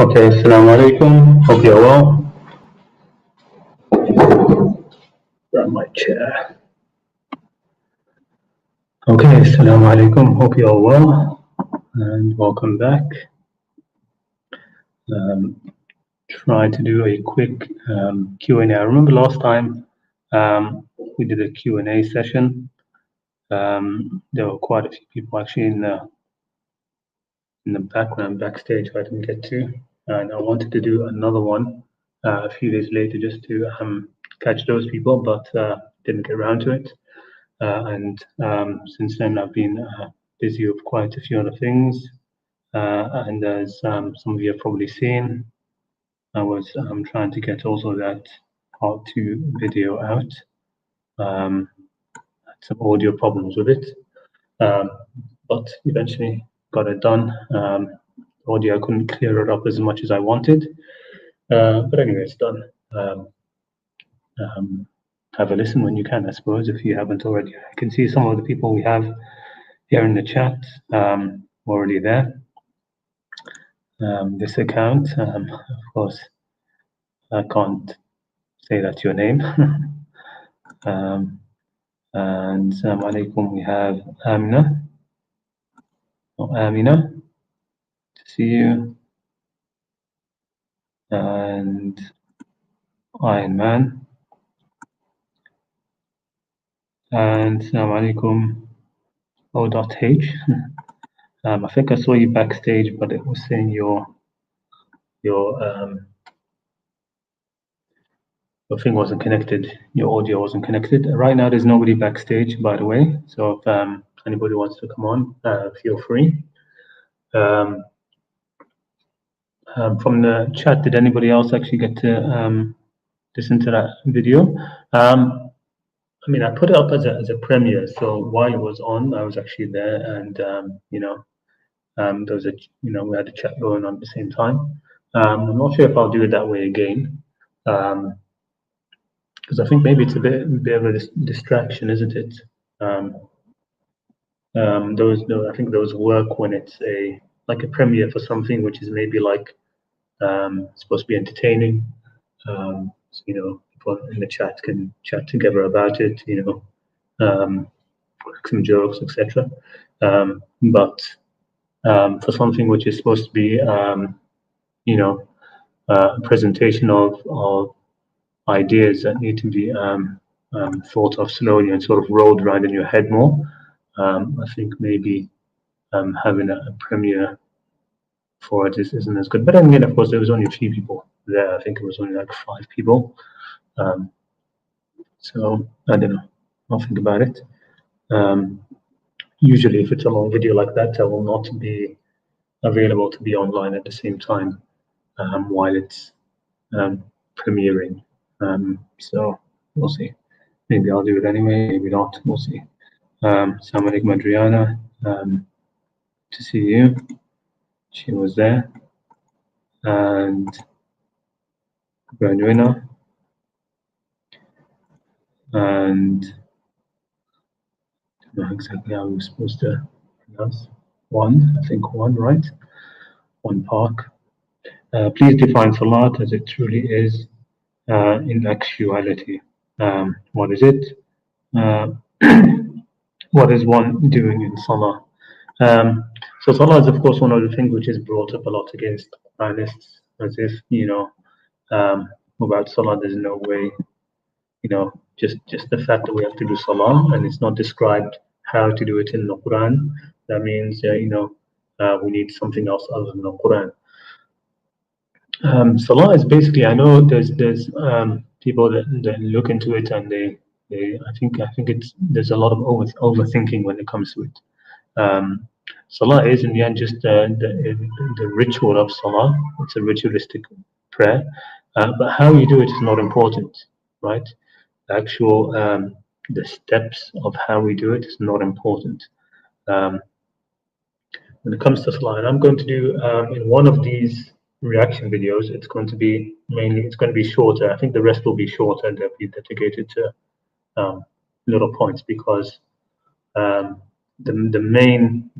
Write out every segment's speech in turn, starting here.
Okay, assalamu alaikum. Hope you're well. Grab my chair. Okay, assalamu alaikum. Hope you're well and welcome back. Try to do a quick Q&A. I remember last time we did a Q&A session. There were quite a few people actually in the background, backstage, I didn't get to. And I wanted to do another one a few days later just to catch those people, but didn't get around to it. And since then, I've been busy with quite a few other things. And as some of you have probably seen, I was trying to get also that part 2 video out. Had some audio problems with it, but eventually got it done. Audio, I couldn't clear it up as much as I wanted, but anyway, it's done. Have a listen when you can, I suppose, if you haven't already. I can see some of the people we have here in the chat already there. This account, of course, I can't say that's your name. And Assalamu alaikum, we have Amina. Amina, to see you. And Iron Man. And Assalamu alaikum, O.H. I think I saw you backstage, but it was saying your thing wasn't connected, your audio wasn't connected. Right now, there's nobody backstage, by the way. So if anybody wants to come on, feel free. From the chat, did anybody else actually get to listen to that video? I mean, I put it up as a premiere, so while it was on, I was actually there, and there was we had a chat going on at the same time. I'm not sure if I'll do it that way again, because I think maybe it's a bit of a distraction, isn't it? I think those work when it's like a premiere for something which is maybe like supposed to be entertaining. So, people in the chat can chat together about it, some jokes, etc. But for something which is supposed to be, a presentation of ideas that need to be thought of slowly and sort of rolled around in your head more, I think maybe having a premiere for it isn't as good. But then again, of course, there was only a few people there. I think it was only like 5 people. So I don't know. I'll think about it. Usually, if it's a long video like that, I will not be available to be online at the same time while it's premiering. So we'll see. Maybe I'll do it anyway. Maybe not. We'll see. Assalamu alaikum, Adriana. To see you. She was there. And Graduina. And I don't know exactly how we're supposed to pronounce one. I think one, right? One Park. Please define Salat as it truly is in actuality. What is it? What is one doing in Salah? So Salah is, of course, one of the things which is brought up a lot against Qur'anists, as if, without Salah, there's no way, just the fact that we have to do Salah and it's not described how to do it in the Qur'an, that means, we need something else other than the Qur'an. Salah is basically, I know there's people that look into it and I think there's a lot of overthinking when it comes to it. Salah is in the end just the ritual of Salah. It's a ritualistic prayer, but how you do it is not important, right? The actual the steps of how we do it is not important. When it comes to Salah, and I'm going to do in one of these reaction videos, it's going to be shorter. I think the rest will be shorter and they'll be dedicated to little points, because the main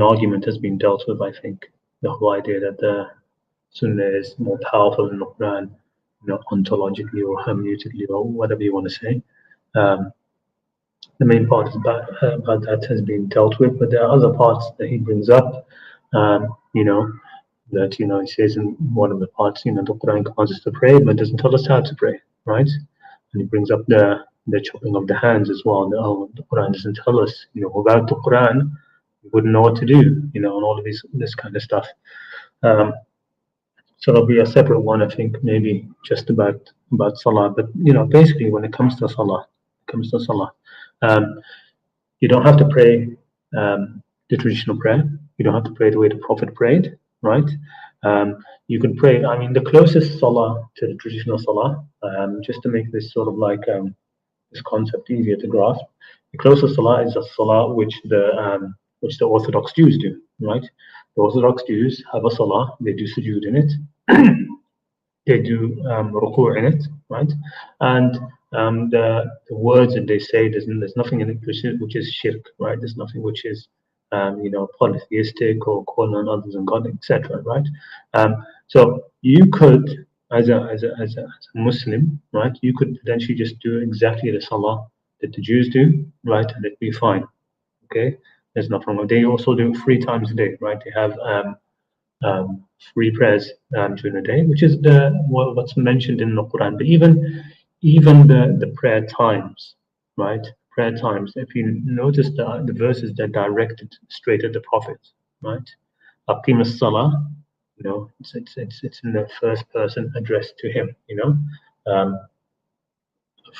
argument has been dealt with, I think. the whole idea that the Sunnah is more powerful than the Quran, ontologically or hermeneutically or whatever you want to say. The main part is about that has been dealt with, but there are other parts that he brings up. That he says in one of the parts, the Quran commands us to pray, but doesn't tell us how to pray, right? And he brings up the chopping of the hands as well. The Quran doesn't tell us, without the Quran, we wouldn't know what to do, and all of this kind of stuff. So there'll be a separate one, I think, maybe just about Salah. But basically, when it comes to Salah, you don't have to pray the traditional prayer. You don't have to pray the way the Prophet prayed, right? You can pray. I mean, the closest Salah to the traditional Salah, just to make this sort of like this concept easier to grasp, the closest Salah is a Salah which the Orthodox Jews do, right? The Orthodox Jews have a Salah. They do sujood in it. They do ruku' in it, right? And the words that they say, there's nothing in it which is shirk, right? There's nothing which is polytheistic or calling on others than God, etc., right? So you could, as a Muslim, right, you could potentially just do exactly the Salah that the Jews do, right, and it'd be fine. Okay, there's nothing wrong. They also do 3 times a day, right? They have 3 prayers during the day, which is what's mentioned in the Quran. But even the prayer times, right? Prayer times. If you notice the verses, they're directed straight at the Prophet, right? Aqim as-salah, it's in the first person addressed to him,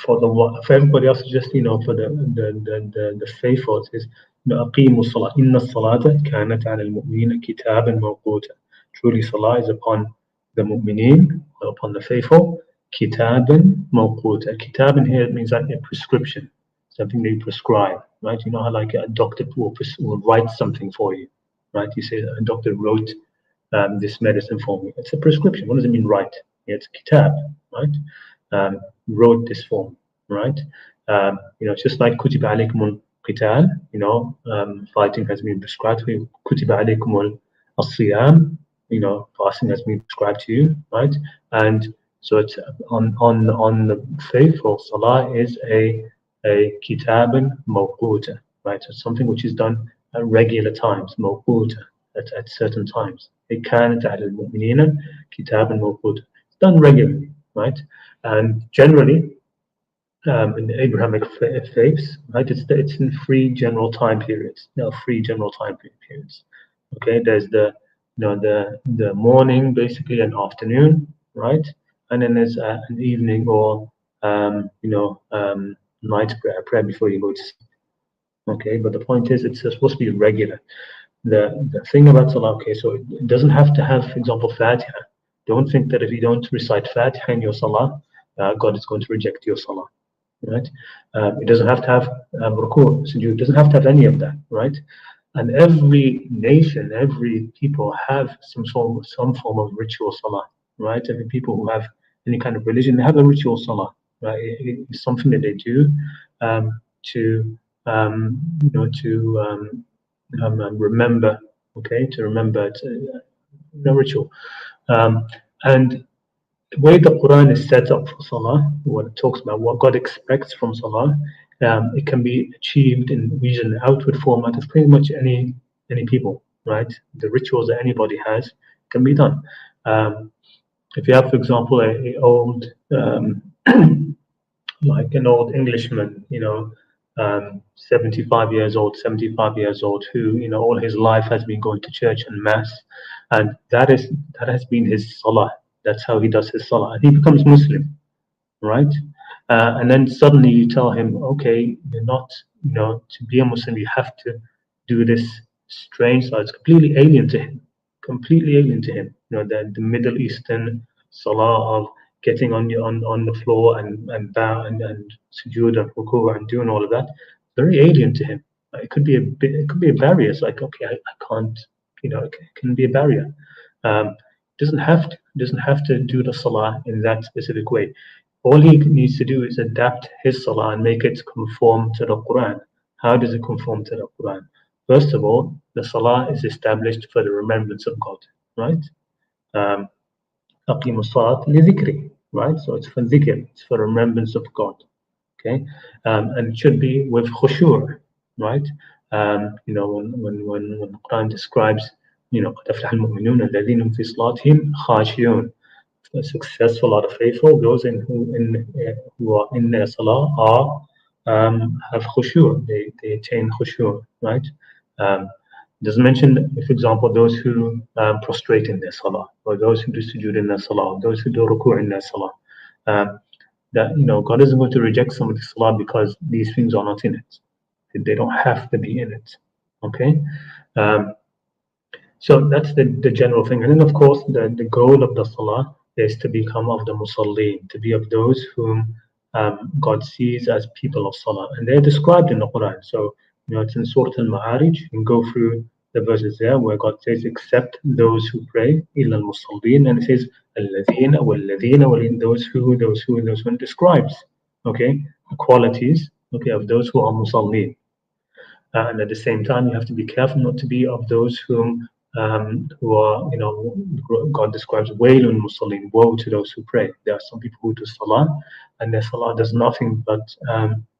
for everybody else, just for the faithful, it says أقيموا الصلاة إن الصلاة كانت على المؤمنين كتابا موقوتا. Truly, salah is upon the mu'mineen, upon the faithful, kitaban mawquta. Kitaban here means like a prescription, something they prescribe, right? You know how like a doctor will write something for you, right? You say a doctor wrote this medicine for me. It's a prescription. What does it mean, write? Yeah, it's kitab, right? Wrote this form, right? It's just like kutiba alaykumul qital, fighting has been prescribed for you. Kutiba alaykumul as-siyam, fasting has been prescribed to you, right? And so it's on the faithful, salah is a kitabun mawquta, right? So it's something which is done at regular times, mawquta, at certain times. It كانت على المؤمنين كتابا موقوتا. It's done regularly, right? And generally, in the Abrahamic faiths, right? It's in 3 general time periods. 3 general time periods. Okay, there's the morning, basically, and afternoon, right? And then there's an evening or night prayer before you go to sleep. Okay, but the point is, it's supposed to be regular. The thing about Salah, okay, so it doesn't have to have, for example, Fatiha. Don't think that if you don't recite Fatiha in your Salah, God is going to reject your Salah, right? It doesn't have to have ruku', sujood. It doesn't have to have any of that, right? And every nation, every people have some form of ritual Salah, right? Every people who have any kind of religion, they have a ritual Salah, right? It's something that they do to remember, okay, to remember. It's a ritual. And the way the Quran is set up for Salah, when it talks about what God expects from Salah, it can be achieved using the outward format of pretty much any people, right? The rituals that anybody has can be done. If you have, for example, a old, like an old Englishman, 75 years old, who, all his life has been going to church and mass, and that has been his Salah. That's how he does his Salah, and he becomes Muslim, right? And then suddenly you tell him, okay, you're not, to be a Muslim, you have to do this strange Salah. It's completely alien to him, the Middle Eastern Salah of getting on the floor and bow and sujood and ruku and doing all of that. Very alien to him. It could be a barrier. It's like, okay, I can't, it can be a barrier. Doesn't have to do the Salah in that specific way. All he needs to do is adapt his Salah and make it conform to the Quran. How does it conform to the Quran? First of all, the salah is established for the remembrance of God, right? أقيموا الصلاة لذكري, right? So it's for dhikr, it's for remembrance of God, okay? And it should be with khushu', right? When the Quran describes, قد أفلح المؤمنون الذين هم في صلاتهم خاشعون. Successful are the faithful, those who are in their salah are have khushu', they attain khushu', right? Doesn't mention, for example, those who prostrate in their salah, or those who do sujood in their salah, or those who do ruku' in their salah. That God isn't going to reject somebody's salah because these things are not in it. They don't have to be in it. Okay. So that's the general thing. And then, of course, the goal of the salah is to become of the musalleen, to be of those whom God sees as people of salah. And they're described in the Quran. So, it's in Surah Al-Ma'arij. You can go through the verses there where God says, except those who pray, illa al-musallin, and it says, alladhina walladhina, those who, and describes, okay, the qualities, okay, of those who are musallin. And at the same time, you have to be careful not to be of those who are, God describes wailun musallin, woe to those who pray. There are some people who do salah, and their salah does nothing but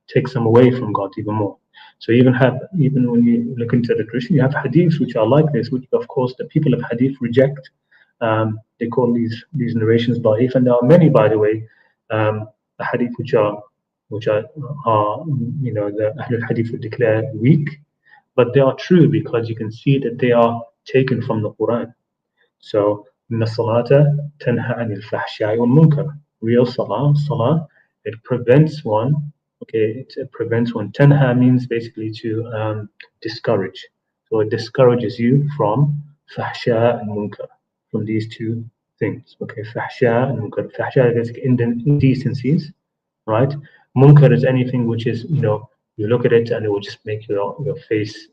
takes them away from God even more. So even when you look into the tradition, you have hadiths which are like this, which of course the people of hadith reject. They call these narrations da'if, and there are many, by the way, hadith which are the Ahlul Hadith would declare weak, but they are true because you can see that they are taken from the Quran. So, inna salata tanha anil fahsha'i wal munkar. Real salah, it prevents one. Okay, it prevents one. Tanha means basically to discourage. So it discourages you from fahsha and munkar, from these two things. Okay, fahsha and munkar. Fahsha is indecencies, right? Munkar is anything which is, you look at it and it will just make your face,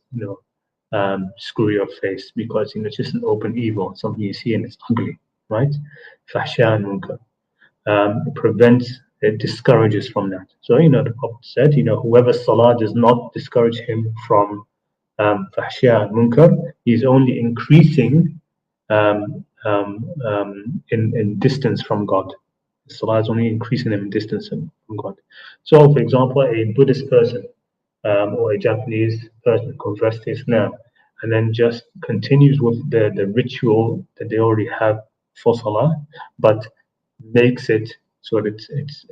screw your face because it's just an open evil, something you see and it's ugly, right? Fahsha and munkar. It discourages from that. So, the Prophet said, whoever salah does not discourage him from fahsha and munkar, he's only increasing in distance from God. Salah is only increasing them in distance from God. So, for example, a Buddhist person or a Japanese person converts to Islam and then just continues with the ritual that they already have for Salah, but makes it so that it's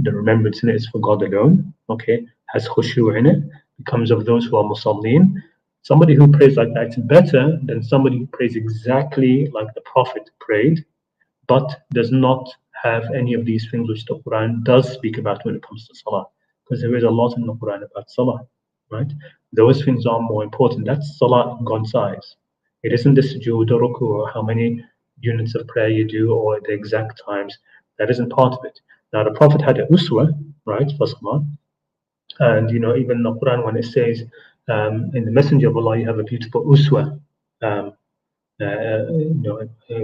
the remembrance in it is for God alone. Okay, has khushu' in it, becomes of those who are musallin. Somebody who prays like that is better than somebody who prays exactly like the Prophet prayed, but does not have any of these things which the Quran does speak about when it comes to Salah. Because there is a lot in the Quran about Salah, right? Those things are more important. That's Salah in God's eyes. It isn't the sujood or ruku or how many units of prayer you do or the exact times. That isn't part of it. Now, the Prophet had a uswa, right, for Salah. And, even the Quran, when it says, in the Messenger of Allah, you have a beautiful uswa, a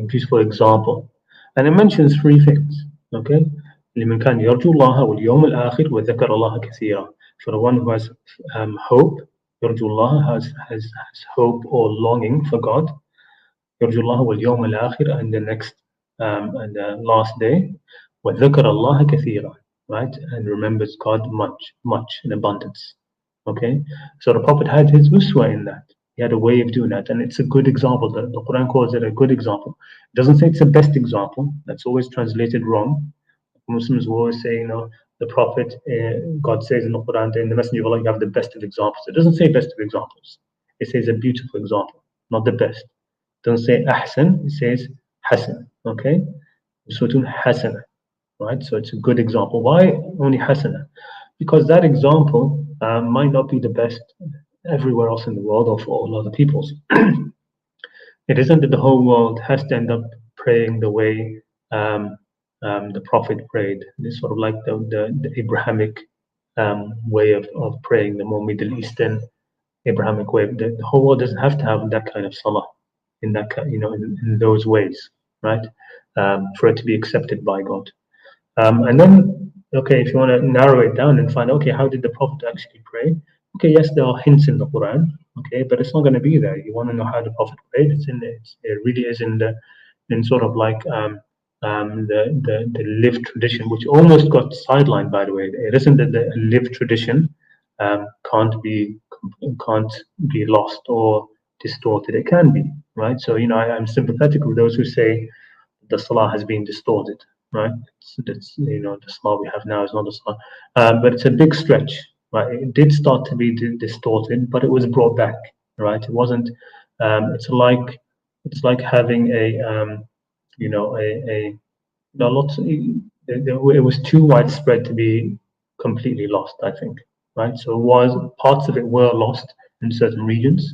beautiful example. And it mentions three things, okay? لمن كان يرجو الله واليوم الآخر وذكر الله كثيرا. For the one who has hope, يرجو الله has hope or longing for God. يرجو الله واليوم الآخر and the next and the last day. وذكر الله كثيرا, right? And remembers God much in abundance. Okay, so the Prophet had his uswa in that. He had a way of doing that, and it's a good example. The Quran calls it a good example. It doesn't say it's the best example. That's always translated wrong. Muslims will always say, the Prophet, God says in the Quran, in the Messenger of Allah, you have the best of examples. It doesn't say best of examples. It says a beautiful example, not the best. It doesn't say ahsan, it says hasan. Okay, uswatun hasana, right? So it's a good example. Why only hasana? Because that example might not be the best everywhere else in the world or for all other peoples. It isn't that the whole world has to end up praying the way the Prophet prayed. It's sort of like the Abrahamic way of praying, the more Middle Eastern Abrahamic way. The whole world doesn't have to have that kind of salah in that in those ways, right? For it to be accepted by God. And then, okay, if you want to narrow it down and find, okay, how did the Prophet actually pray? Okay, yes, there are hints in the Quran, okay, but it's not going to be there. You want to know how the Prophet prayed? It really is in sort of like the lived tradition, which almost got sidelined, by the way. It isn't that the lived tradition can't be lost or distorted. It can be, right? So I'm sympathetic with those who say the salah has been distorted, right? It's the salah we have now is not the salah, but it's a big stretch, right? It did start to be distorted, but it was brought back, right? It wasn't. It's like having a lots. It was too widespread to be completely lost, I think, right? So parts of it were lost in certain regions.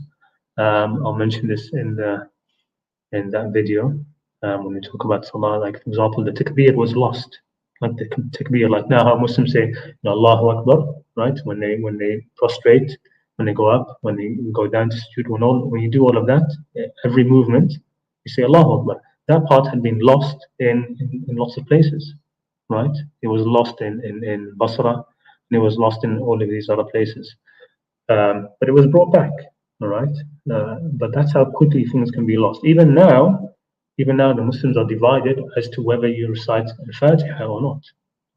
I'll mention this in that video when we talk about salah. Like, for example, the takbir was lost. Like the takbir, like now how Muslims say Allahu Akbar, right? When they prostrate, when they go up, when they go down to sujood, when you do all of that, every movement, you say Allahu Akbar. That part had been lost in lots of places, right? It was lost in Basra, and it was lost in all of these other places. But it was brought back, all right? But that's how quickly things can be lost. Even now, the Muslims are divided as to whether you recite Al-Fatiha or not,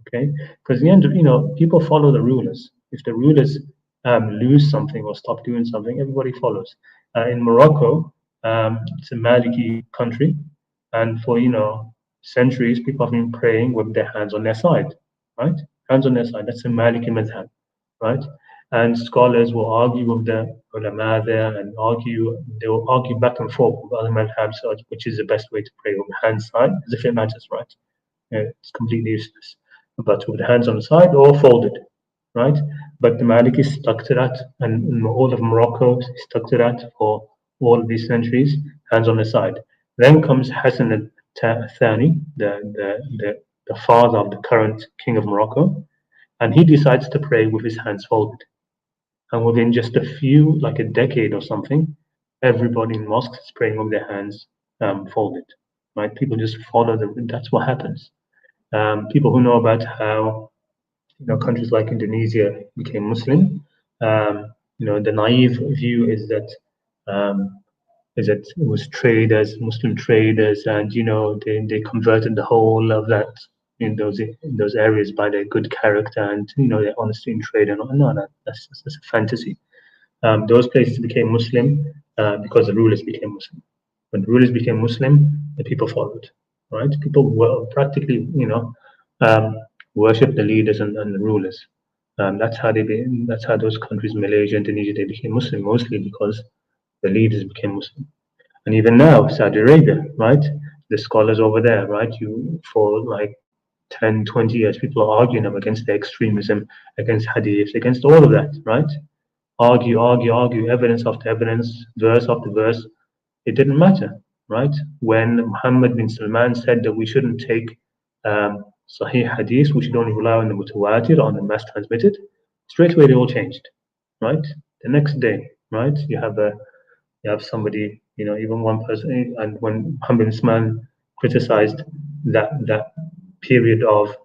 okay? Because in the end, people follow the rulers. If the rulers lose something or stop doing something, everybody follows. In Morocco, it's a Maliki country, and for centuries, people have been praying with their hands on their side, right? Hands on their side. That's a Maliki madhab, right? And scholars will argue with the ulama there and they will argue back and forth with other madhabs, which is the best way to pray, with the hand side, as if it matters, right? It's completely useless. But with the hands on the side or folded, right? But the Malikis stuck to that, and all of Morocco stuck to that for all of these centuries, hands on the side. Then comes Hassan al-Thani, the father of the current king of Morocco, and he decides to pray with his hands folded. And within just like a decade or something, everybody in mosques is praying with their hands folded, right? People just follow that's what happens. People who know about how countries like Indonesia became Muslim, the naive view is that it was traders, Muslim traders, and they converted the whole of that in those areas by their good character and their honesty in trade. And no, that's a fantasy. Those places became Muslim because the rulers became Muslim. When the rulers became Muslim, the people followed. Right? People were practically, worship the leaders and the rulers. That's how those countries, Malaysia, Indonesia, they became Muslim, mostly because the leaders became Muslim. And even now, Saudi Arabia, right? The scholars over there, right? For like 10, 20 years, people are arguing them against the extremism, against hadiths, against all of that, right? Argue, evidence after evidence, verse after verse. It didn't matter, right? When Muhammad bin Salman said that we shouldn't take Sahih hadith, we should only rely on the mutawatir, on the mass transmitted, straight away they all changed, right? The next day, right? You have somebody, even one person, and when Muhammad bin Salman criticized that period of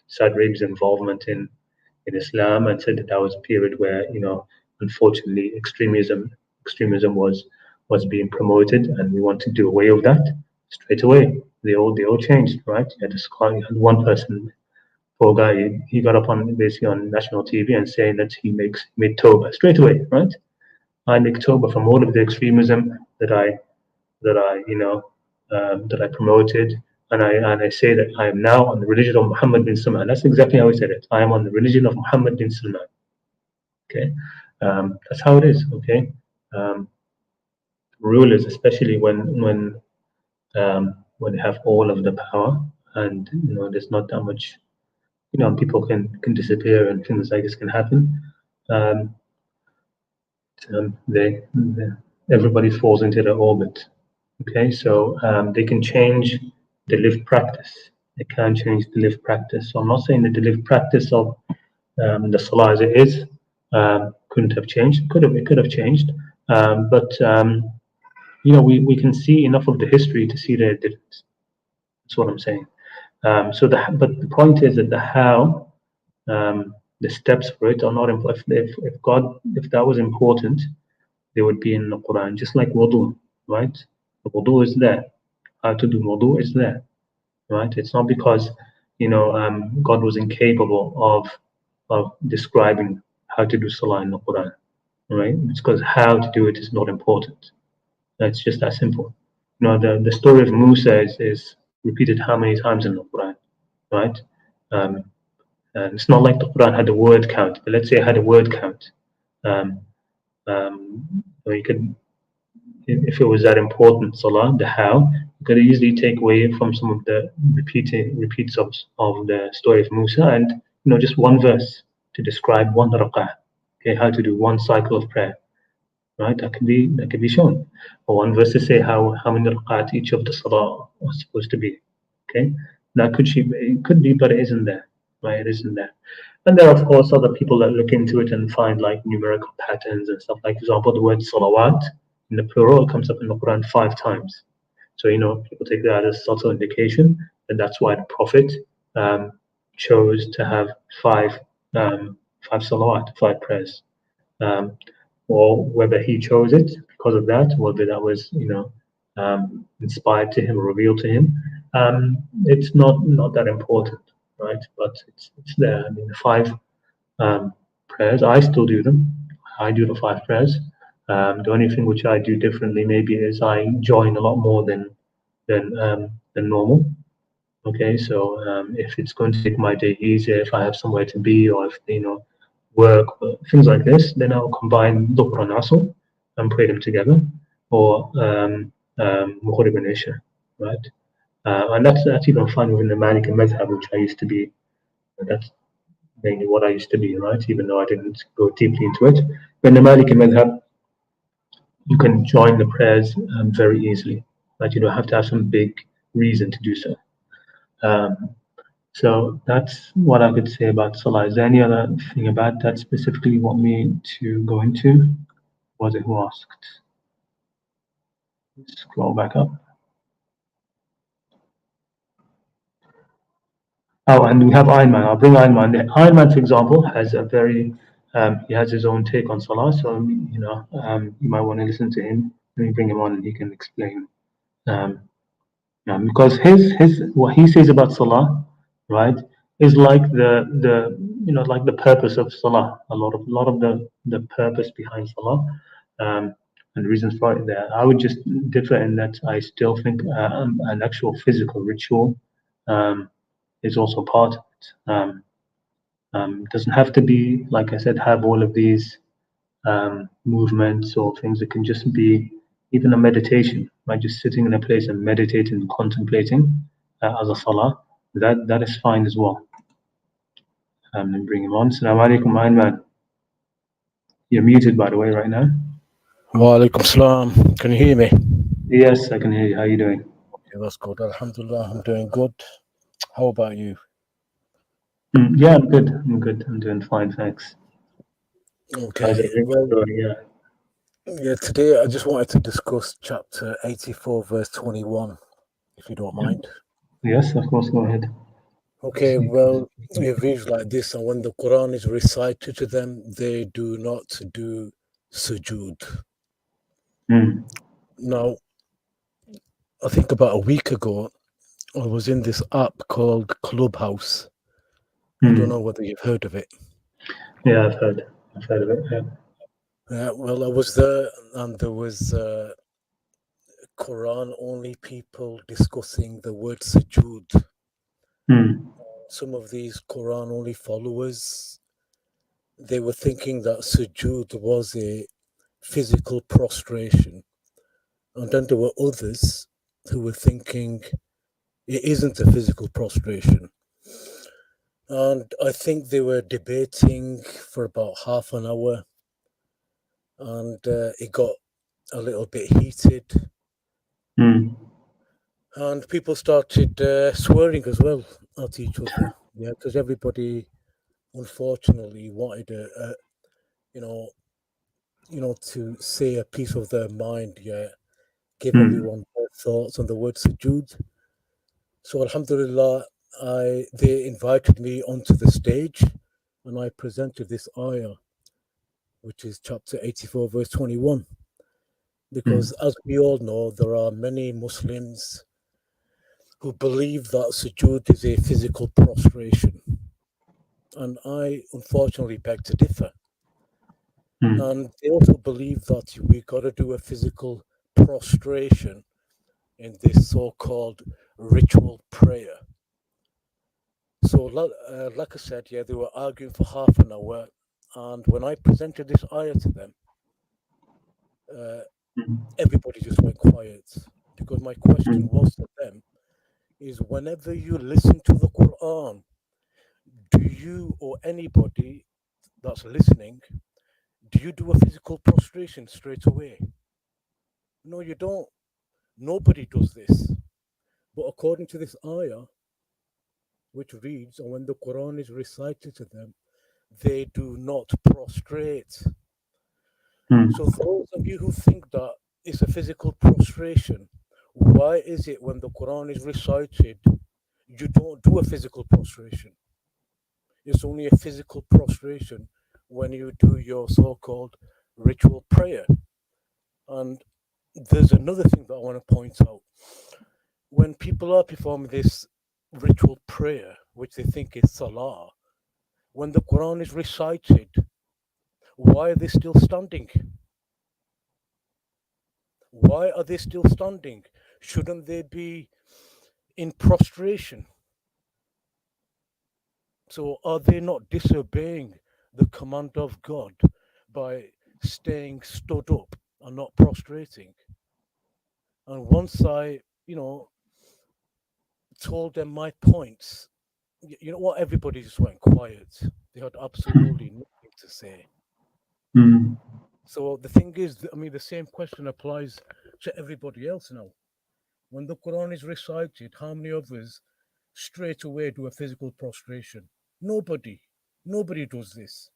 Saudi Arabia's involvement in Islam, and said that was a period where unfortunately extremism was being promoted, and we want to do away with that. Straight away they all changed, right? You had one person, poor guy, he got up basically on national TV and saying that he made Tawbah straight away, right? I make Tawbah from all of the extremism that I promoted, and I say that I am now on the religion of Muhammad bin Salman. That's exactly how he said it. I am on the religion of Muhammad bin Salman. Okay, that's how it is. Okay, rulers, especially when they have all of the power, and there's not that much, people can disappear and things like this can happen. Everybody falls into their orbit. Okay, so they can change the lived practice. They can change the lived practice. So I'm not saying that the lived practice of the salah as it is couldn't have changed. It could have changed, but we can see enough of the history to see the difference. That's what I'm saying. But the point is that the how the steps for it are not important. If that was important, they would be in the Quran, just like wudu, right? The wudu is there. How to do wudu is there, right? It's not because God was incapable of describing how to do salah in the Quran, right? It's because how to do it is not important. It's just that simple. The story of Musa is repeated how many times in the Quran, right? Um, and it's not like the Quran had a word count, but let's say it had a word count. Um, you could, if it was that important, salah, the how, you could easily take away from some of the repeats of the story of Musa, and just one verse to describe one rak'ah, okay, how to do one cycle of prayer, right? That could be shown, or one verse to say how many rak'at each of the salah was supposed to be, okay. That could be, but it isn't there, right? It isn't there. And there are, of course, other people that look into it and find like numerical patterns and stuff. Like, for example, the word salawat in the plural comes up in the Quran 5 times. So, people take that as a subtle indication, and that's why the Prophet chose to have five salawat, 5 prayers. Or whether he chose it because of that, whether that was, inspired to him or revealed to him, it's not that important, right? But it's there. I mean, the 5 prayers, I still do them. I do the 5 prayers. The only thing which I do differently maybe is I join a lot more than normal. Okay, so if it's going to make my day easier, if I have somewhere to be, or if work, things like this, then I'll combine Dhuhr and Asr and pray them together, or Maghrib and Isha, right? And that's even fine within the Maliki Madhab, which I used to be. That's mainly what I used to be, right? Even though I didn't go deeply into it. But in the Maliki Madhab, you can join the prayers very easily. Right? You don't have to have some big reason to do so. So that's what I could say about Salah. Is there any other thing about that specifically you want me to go into? Was it who asked? Scroll back up. Oh, and we have Ayman. I'll bring Ayman there. Ayman, for example, has a very he has his own take on Salah. So you might want to listen to him. Let me bring him on, and he can explain. Because his what he says about Salah, right, is like like the purpose of Salah. A lot of the purpose behind Salah, and reasons for it there. I would just differ in that I still think an actual physical ritual is also part of it. It doesn't have to be, like I said, have all of these movements or things. It can just be even a meditation, right? Just sitting in a place and meditating and contemplating as a salah. That is fine as well. And bring him on. Assalamu alaikum, Ayman. You're muted, by the way, right now. Wa alaikum salam. Can you hear me? Yes, I can hear you. How are you doing? Okay, that's good. Alhamdulillah, I'm doing good. How about you? Yeah, I'm good. I'm doing fine, thanks. Okay. Well, yeah, today I just wanted to discuss chapter 84, verse 21, if you don't mind. Yes, of course, go ahead. Okay, well, it reads like this, and when the Quran is recited to them, they do not do sujood. Now, I think about a week ago, I was in this app called Clubhouse. I don't know whether you've heard of it. Yeah, I've heard of it. Yeah. Well, I was there, and there was Quran-only people discussing the word sujood. Some of these Quran-only followers, they were thinking that sujood was a physical prostration, and then there were others who were thinking it isn't a physical prostration. And I think they were debating for about half an hour, and it got a little bit heated. And people started swearing as well at each other, yeah, because everybody, unfortunately, wanted to say a piece of their mind, yeah, give everyone their thoughts on the word sujood. So, alhamdulillah, they invited me onto the stage, and I presented this ayah, which is chapter 84, verse 21. Because as we all know, there are many Muslims who believe that sujood is a physical prostration. And I unfortunately beg to differ. And they also believe that we got to do a physical prostration in this so-called ritual prayer. So, like I said, yeah, they were arguing for half an hour. And when I presented this ayah to them, everybody just went quiet. Because my question was to them is, whenever you listen to the Qur'an, do you or anybody that's listening, do you do a physical prostration straight away? No, you don't. Nobody does this. But according to this ayah, which reads, and when the Quran is recited to them, they do not prostrate. So those of you who think that it's a physical prostration, why is it when the Quran is recited, you don't do a physical prostration? It's only a physical prostration when you do your so-called ritual prayer. And there's another thing that I want to point out. When people are performing this ritual prayer, which they think is salah, when the Quran is recited, why are they still standing? Why are they still standing? Shouldn't they be in prostration? So are they not disobeying the command of God by staying stood up and not prostrating? And once I, told them my points, you know what? Everybody just went quiet. They had absolutely nothing to say. So the thing is, the same question applies to everybody else now. When the Quran is recited, how many of us straight away do a physical prostration? Nobody. Nobody does this.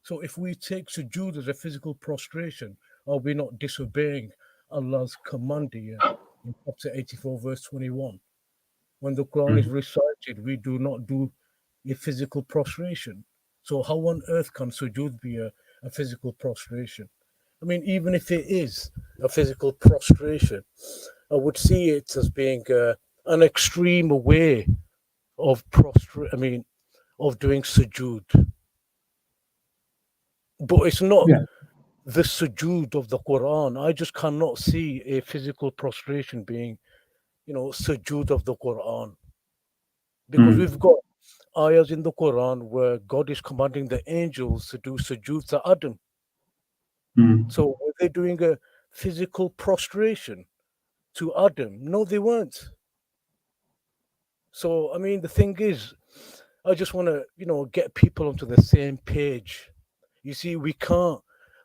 So if we take sujood as a physical prostration, are we not disobeying Allah's command here in chapter 84, verse 21? When the Quran is recited, we do not do a physical prostration. So how on earth can sujood be a physical prostration? Even if it is a physical prostration, I would see it as being an extreme way of of doing sujood. But it's not the sujood of the Quran. I just cannot see a physical prostration being, sujood of the Quran. Because we've got ayahs in the Quran where God is commanding the angels to do sujood to Adam. So were they doing a physical prostration to Adam? No, they weren't. So, the thing is, I just want to, get people onto the same page. You see, we can't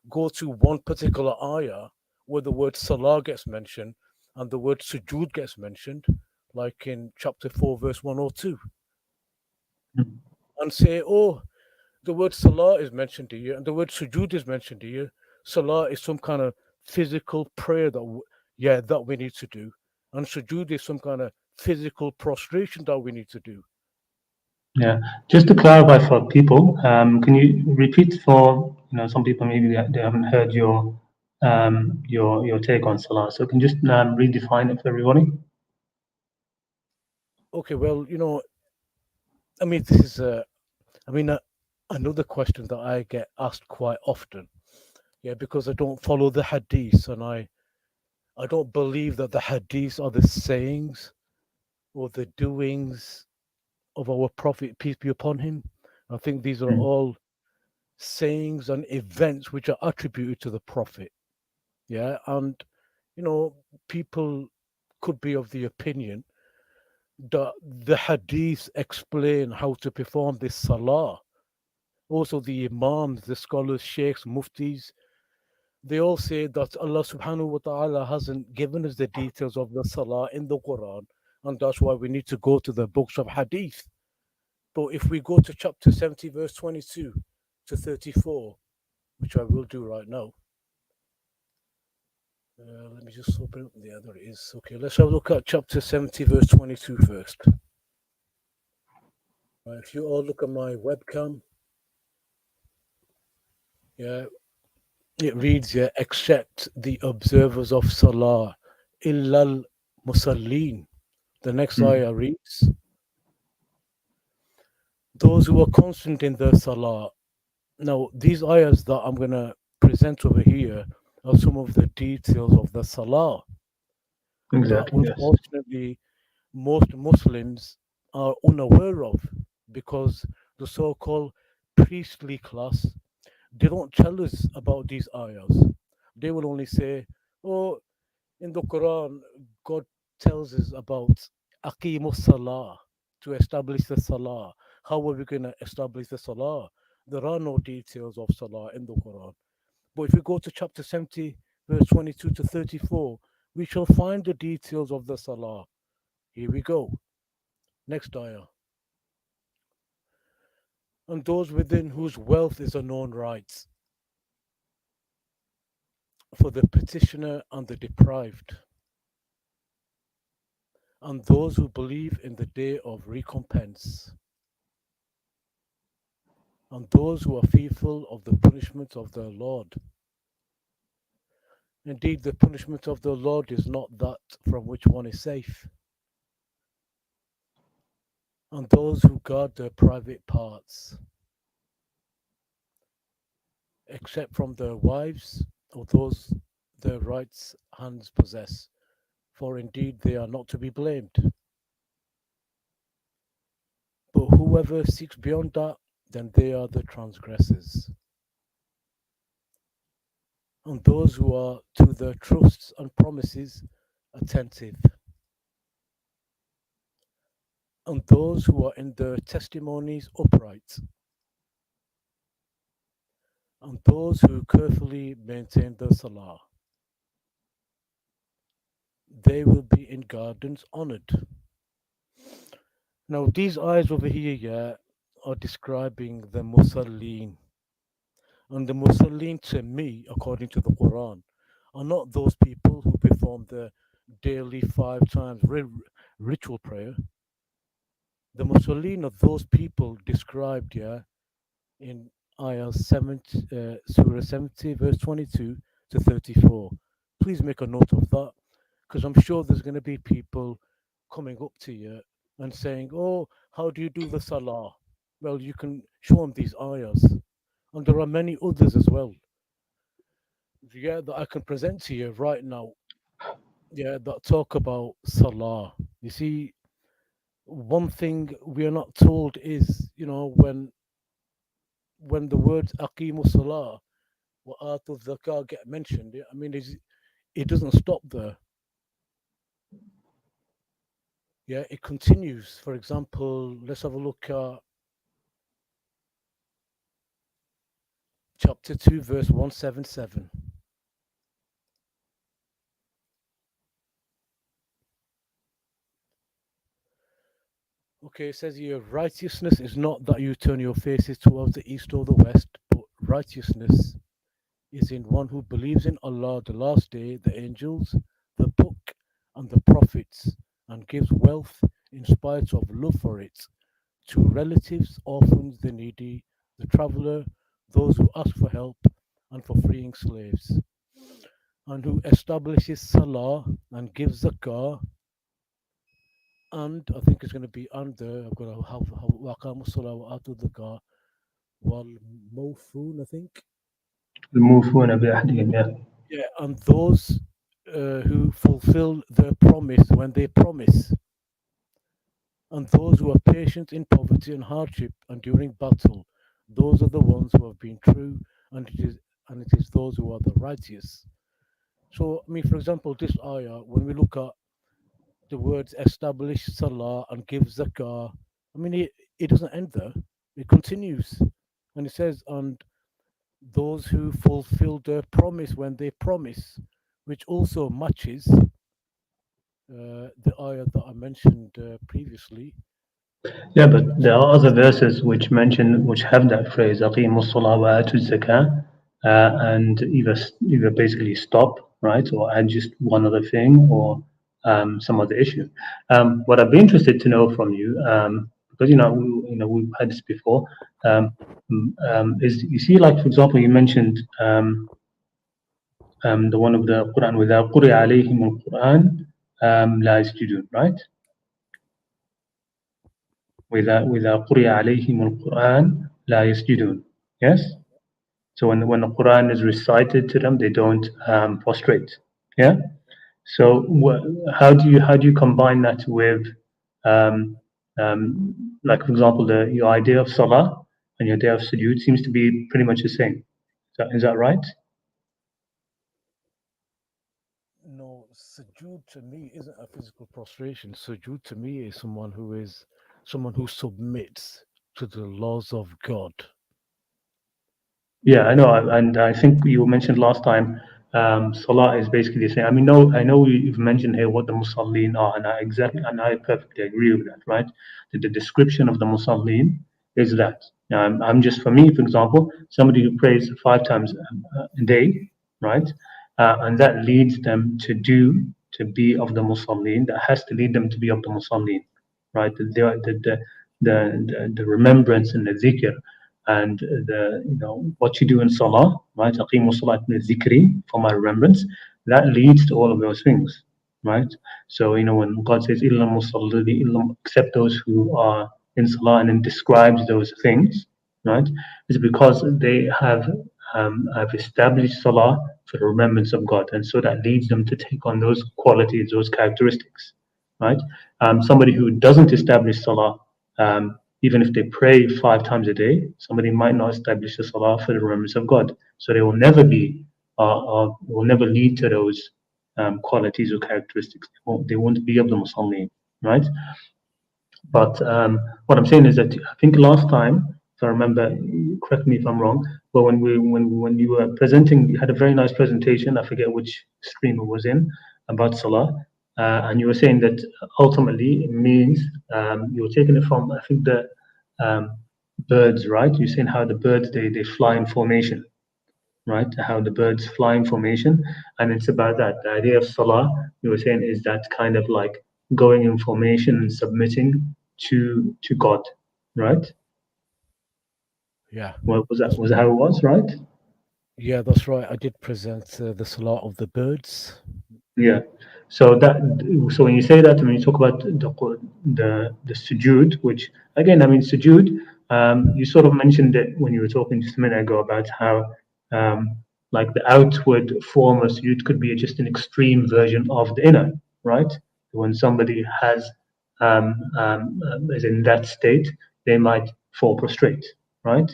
go to one particular ayah where the word salah gets mentioned and the word sujood gets mentioned, like in chapter 4, verse 102, and say, oh, the word salah is mentioned here and the word sujood is mentioned here. Salah is some kind of physical prayer that we need to do, and sujood is some kind of physical prostration that we need to do. Yeah, just to clarify for people, can you repeat for some people maybe they haven't heard your take on salah? So can you just redefine it for everybody? Okay, well, this is another question that I get asked quite often. Yeah, because I don't follow the hadiths and I don't believe that the hadiths are the sayings or the doings of our Prophet, peace be upon him. I think these are all sayings and events which are attributed to the Prophet. Yeah, and people could be of the opinion that the hadiths explain how to perform this salah. Also, the imams, the scholars, sheikhs, muftis, they all say that Allah subhanahu wa ta'ala hasn't given us the details of the salah in the Quran, and that's why we need to go to the books of hadith. But if we go to chapter 70, verse 22 to 34, which I will do right now, let me just open up. Yeah, there it is. Okay, let's have a look at chapter 70, verse 22 first. Right, if you all look at my webcam, Yeah, it reads here, except the observers of Salah, illal musallin. The next Mm. ayah reads, those who are constant in their Salah. Now, these ayahs that I'm going to present over here are some of the details of the Salah that Exactly. Yes. unfortunately most Muslims are unaware of, because the so-called priestly class, they don't tell us about these ayahs. They will only say, oh, in the Quran, God tells us about Aqimus Salah, to establish the Salah. How are we going to establish the Salah? There are no details of Salah in the Quran. But if we go to chapter 70, verse 22 to 34, we shall find the details of the Salah. Here we go. Next ayah. And those within whose wealth is a known right, for the petitioner and the deprived, and those who believe in the day of recompense, and those who are fearful of the punishment of their Lord. Indeed, the punishment of the Lord is not that from which one is safe. And those who guard their private parts, except from their wives or those their rights hands possess, for indeed they are not to be blamed. But whoever seeks beyond that, then they are the transgressors. And those who are to their trusts and promises attentive, and those who are in their testimonies upright, and those who carefully maintain the Salah, they will be in gardens honored. Now, these ayahs over here, yeah, are describing the Musallin. And the Musallin, to me, according to the Quran, are not those people who perform the daily 5 times ritual prayer. The Musallin are those people described, yeah, in Ayah 70, Surah 70, verse 22 to 34. Please make a note of that, because I'm sure there's going to be people coming up to you and saying, oh, how do you do the Salah? Well, you can show them these ayahs. And there are many others as well, yeah, that I can present to you right now, yeah, that talk about Salah. You see, one thing we are not told is, when the words Aqimu Salah or Atu Zakah get mentioned, I mean, it doesn't stop there. Yeah, it continues. For example, let's have a look at chapter 2, verse 177. Okay, it says here, righteousness is not that you turn your faces towards the east or the west, but righteousness is in one who believes in Allah, the last day, the angels, the book, and the prophets, and gives wealth in spite of love for it to relatives, orphans, the needy, the traveler, those who ask for help, and for freeing slaves, and who establishes Salah and gives Zakah. And I think it's going to be under, I've got to have Waqamu Salah wa Atu Zakah wal Mawfun, I think. الموفون بعهدهم. Yeah. Yeah, and those who fulfill their promise when they promise, and those who are patient in poverty and hardship and during battle, those are the ones who have been true, and it is those who are the righteous. So, I mean, for example, this ayah, when we look at the words establish salah and give zakah, I mean, it doesn't end there. It continues, and it says, and those who fulfill their promise when they promise, which also matches the ayah that I mentioned previously. Yeah, but there are other verses which have that phrase "aqimu الصلاة وآتوا الزكاة," and either basically stop, right, or add just one other thing, or some other issue. What I'd be interested to know from you, because we've had this before. is, you see, like for example, you mentioned the one of the Quran, وَإِذَا قُرِئَ عَلَيْهِمُ الْقُرْآنُ لَا يَسْجُدُونَ, right? وَإِذَا قُرِئَ عَلَيْهِمُ الْقُرْآنُ لَا يَسْجُدُونَ. Yes? So when the Quran is recited to them, they don't prostrate. Yeah. So how do you combine that with like for example your idea of salah and your idea of sujood seems to be pretty much the same. Is that right? No, sujood to me isn't a physical prostration. Sujood to me is someone who submits to the laws of God. Yeah, I know, and I think you mentioned last time, salah is basically the same. I mean, no, I know you've mentioned here what the musallin are, and I perfectly agree with that, right? The description of the musallin is that. I'm just, for me, for example, somebody who prays 5 times a day, right? And that leads them to be of the musallin. That has to lead them to be of the musallin, right? The remembrance and the zikr and what you do in salah, right? Aqimu salat min zikri, for my remembrance. That leads to all of those things, right? So when God says illa musalli, except those who are in salah, and then describes those things, right? It's because they have established salah for the remembrance of God, and so that leads them to take on those qualities, those characteristics, right? Somebody who doesn't establish salah, even if they pray 5 times a day, somebody might not establish the salah for the remembrance of God. So they will never will never lead to those qualities or characteristics. They won't be of the Muslim, right? But what I'm saying is that I think last time, if I remember, correct me if I'm wrong, but when you were presenting, you had a very nice presentation. I forget which stream it was in about salah, and you were saying that ultimately it means you were taking it from, I think, the birds, right? You're saying how the birds they fly in formation, right? How the birds fly in formation, and it's about that. The idea of salah, you were saying, is that kind of like going in formation and submitting to God, right? Yeah. Well, was that how it was, right? Yeah, that's right. I did present the Salah of the birds. Yeah. So when you say that, when you talk about the sujood, which again, I mean sujood, you sort of mentioned it when you were talking just a minute ago about how like the outward form of sujood could be just an extreme version of the inner, right? When somebody is in that state, they might fall prostrate, right?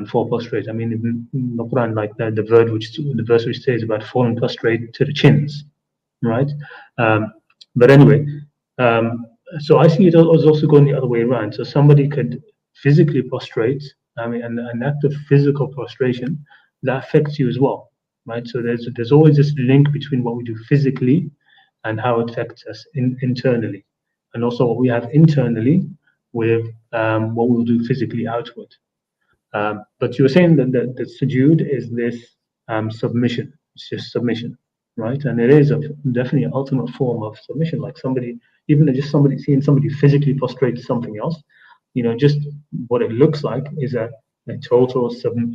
Fall prostrate. I mean, in the Quran, like the verse which says about falling prostrate to the chins, right? But anyway, um, so I see it as also going the other way around. So somebody could physically prostrate. I mean, an act of physical prostration that affects you as well, right? So there's always this link between what we do physically and how it affects us internally, and also what we have internally with what we'll do physically outward. But you were saying that the sujood is this submission. It's just submission, right? And it is definitely an ultimate form of submission. Like somebody, even just somebody seeing somebody physically prostrate to something else, just what it looks like is a total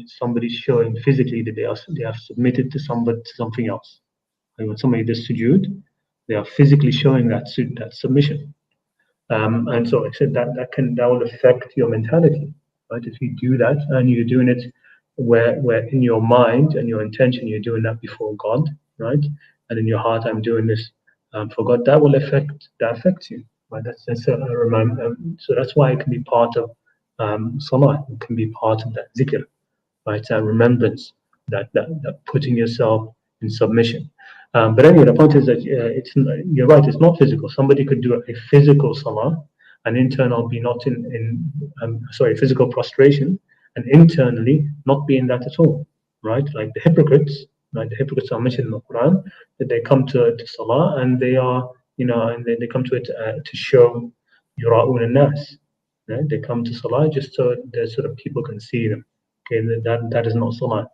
somebody showing physically that they have submitted to something else. Like when somebody does sujood, they are physically showing that submission. And so I said that will affect your mentality, right? If you do that and you're doing it where in your mind and your intention you're doing that before God, right? And in your heart I'm doing this for God, that affects you, right? That's a reminder. So that's why it can be part of salah. It can be part of that zikr, right? That remembrance, that putting yourself in submission. But anyway, the point is that you're right. It's not physical. Somebody could do a physical salah, an internal be not physical prostration, and internally not be in that at all, right? Like the hypocrites, right? The hypocrites are mentioned in the Quran that they come to salah and they are, and they come to it to show yura'un an-nas. Right? They come to salah just so that people can see them. Okay, that is not salah.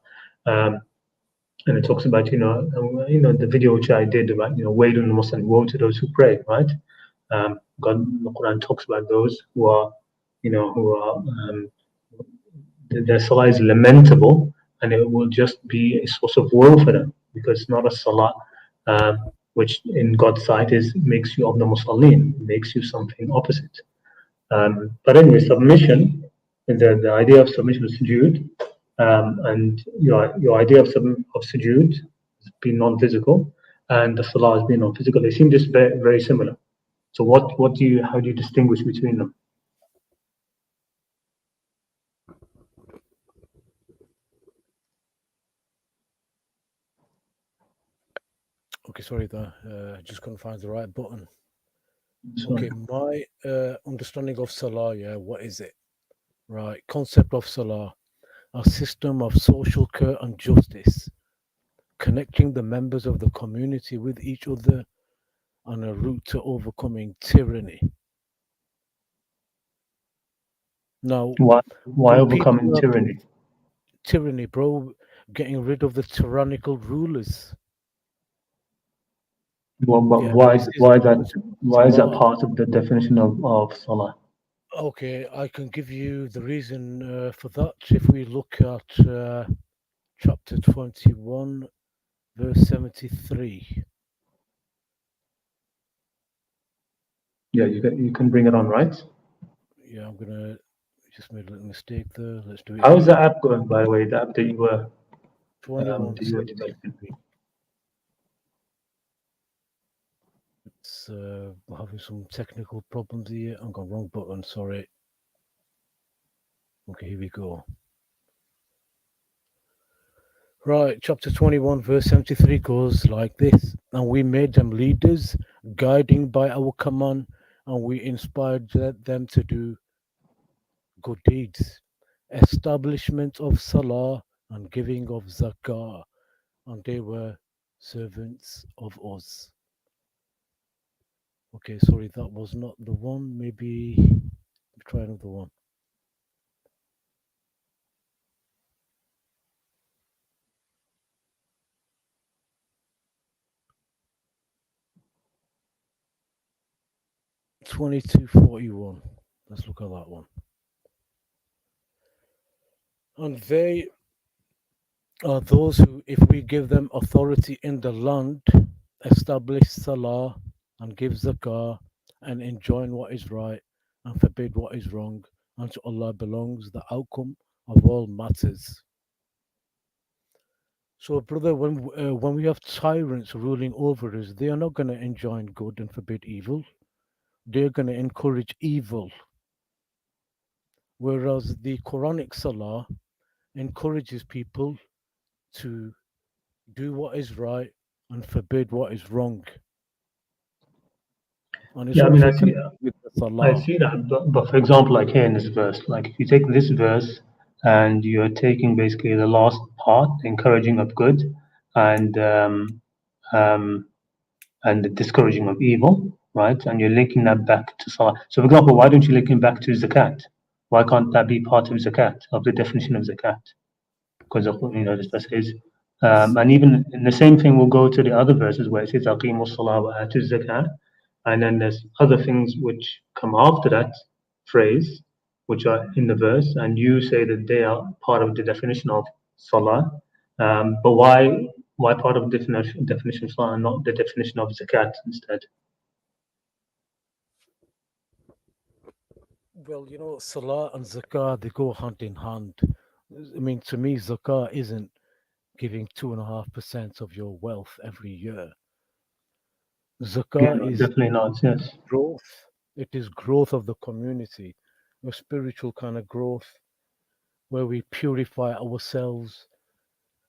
And it talks about the video which I did about wailun Muslim, woe to those who pray, right? God, the Quran talks about those who are their salah is lamentable, and it will just be a source of woe for them, because it's not a salah which in God's sight makes you of the musallin, makes you something opposite. But anyway, submission, the idea of submission is sujood, and your idea of sujood has been non-physical, and the salah has been non-physical. They seem just very, very similar. So how do you distinguish between them? Okay, sorry, I just couldn't find the right button. Okay, my understanding of salah, what is it? Right, concept of salah, a system of social care and justice, connecting the members of the community with each other on a route to overcoming tyranny. Now, why overcoming tyranny? Tyranny, bro, getting rid of the tyrannical rulers. Well, but why is that part of the definition of salah? Okay, I can give you the reason for that. If we look at chapter 21, verse 73. Yeah, you can bring it on, right? Yeah, I'm gonna just made a little mistake there. Let's do it. How is the app going, by the way? The app that you were 21 developing. It's having some technical problems here. I'm going wrong button. Sorry. Okay, here we go. Right, chapter 21, verse 73 goes like this. And we made them leaders, guiding by our command, and we inspired them to do good deeds. Establishment of salah and giving of zakah, and they were servants of us. Okay, sorry, that was not the one. Maybe try another one. $22.41. Let's look at that one. And they are those who, if we give them authority in the land, establish salah and give zakah and enjoin what is right and forbid what is wrong, and to Allah belongs the outcome of all matters. So, brother, when we have tyrants ruling over us, they are not going to enjoin good and forbid evil. They're going to encourage evil. Whereas the Quranic salah encourages people to do what is right and forbid what is wrong. And it's I see that, but for example, like here in this verse, like if you take this verse and you're taking basically the last part, encouraging of good, and the discouraging of evil, right? And you're linking that back to salah. So, for example, why don't you link it back to zakat? Why can't that be part of zakat, of the definition of zakat? Because of this verse is, and even in the same thing, we'll go to the other verses where it says aqimu salah wa atu zakat, and then there's other things which come after that phrase, which are in the verse, and you say that they are part of the definition of salah. But why part of the definition of salah and not the definition of zakat instead? Well, salah and zakah, they go hand in hand. I mean, to me, zakah isn't giving 2.5% of your wealth every year. Zakah is definitely not. Yes, growth. It is growth of the community, a spiritual kind of growth, where we purify ourselves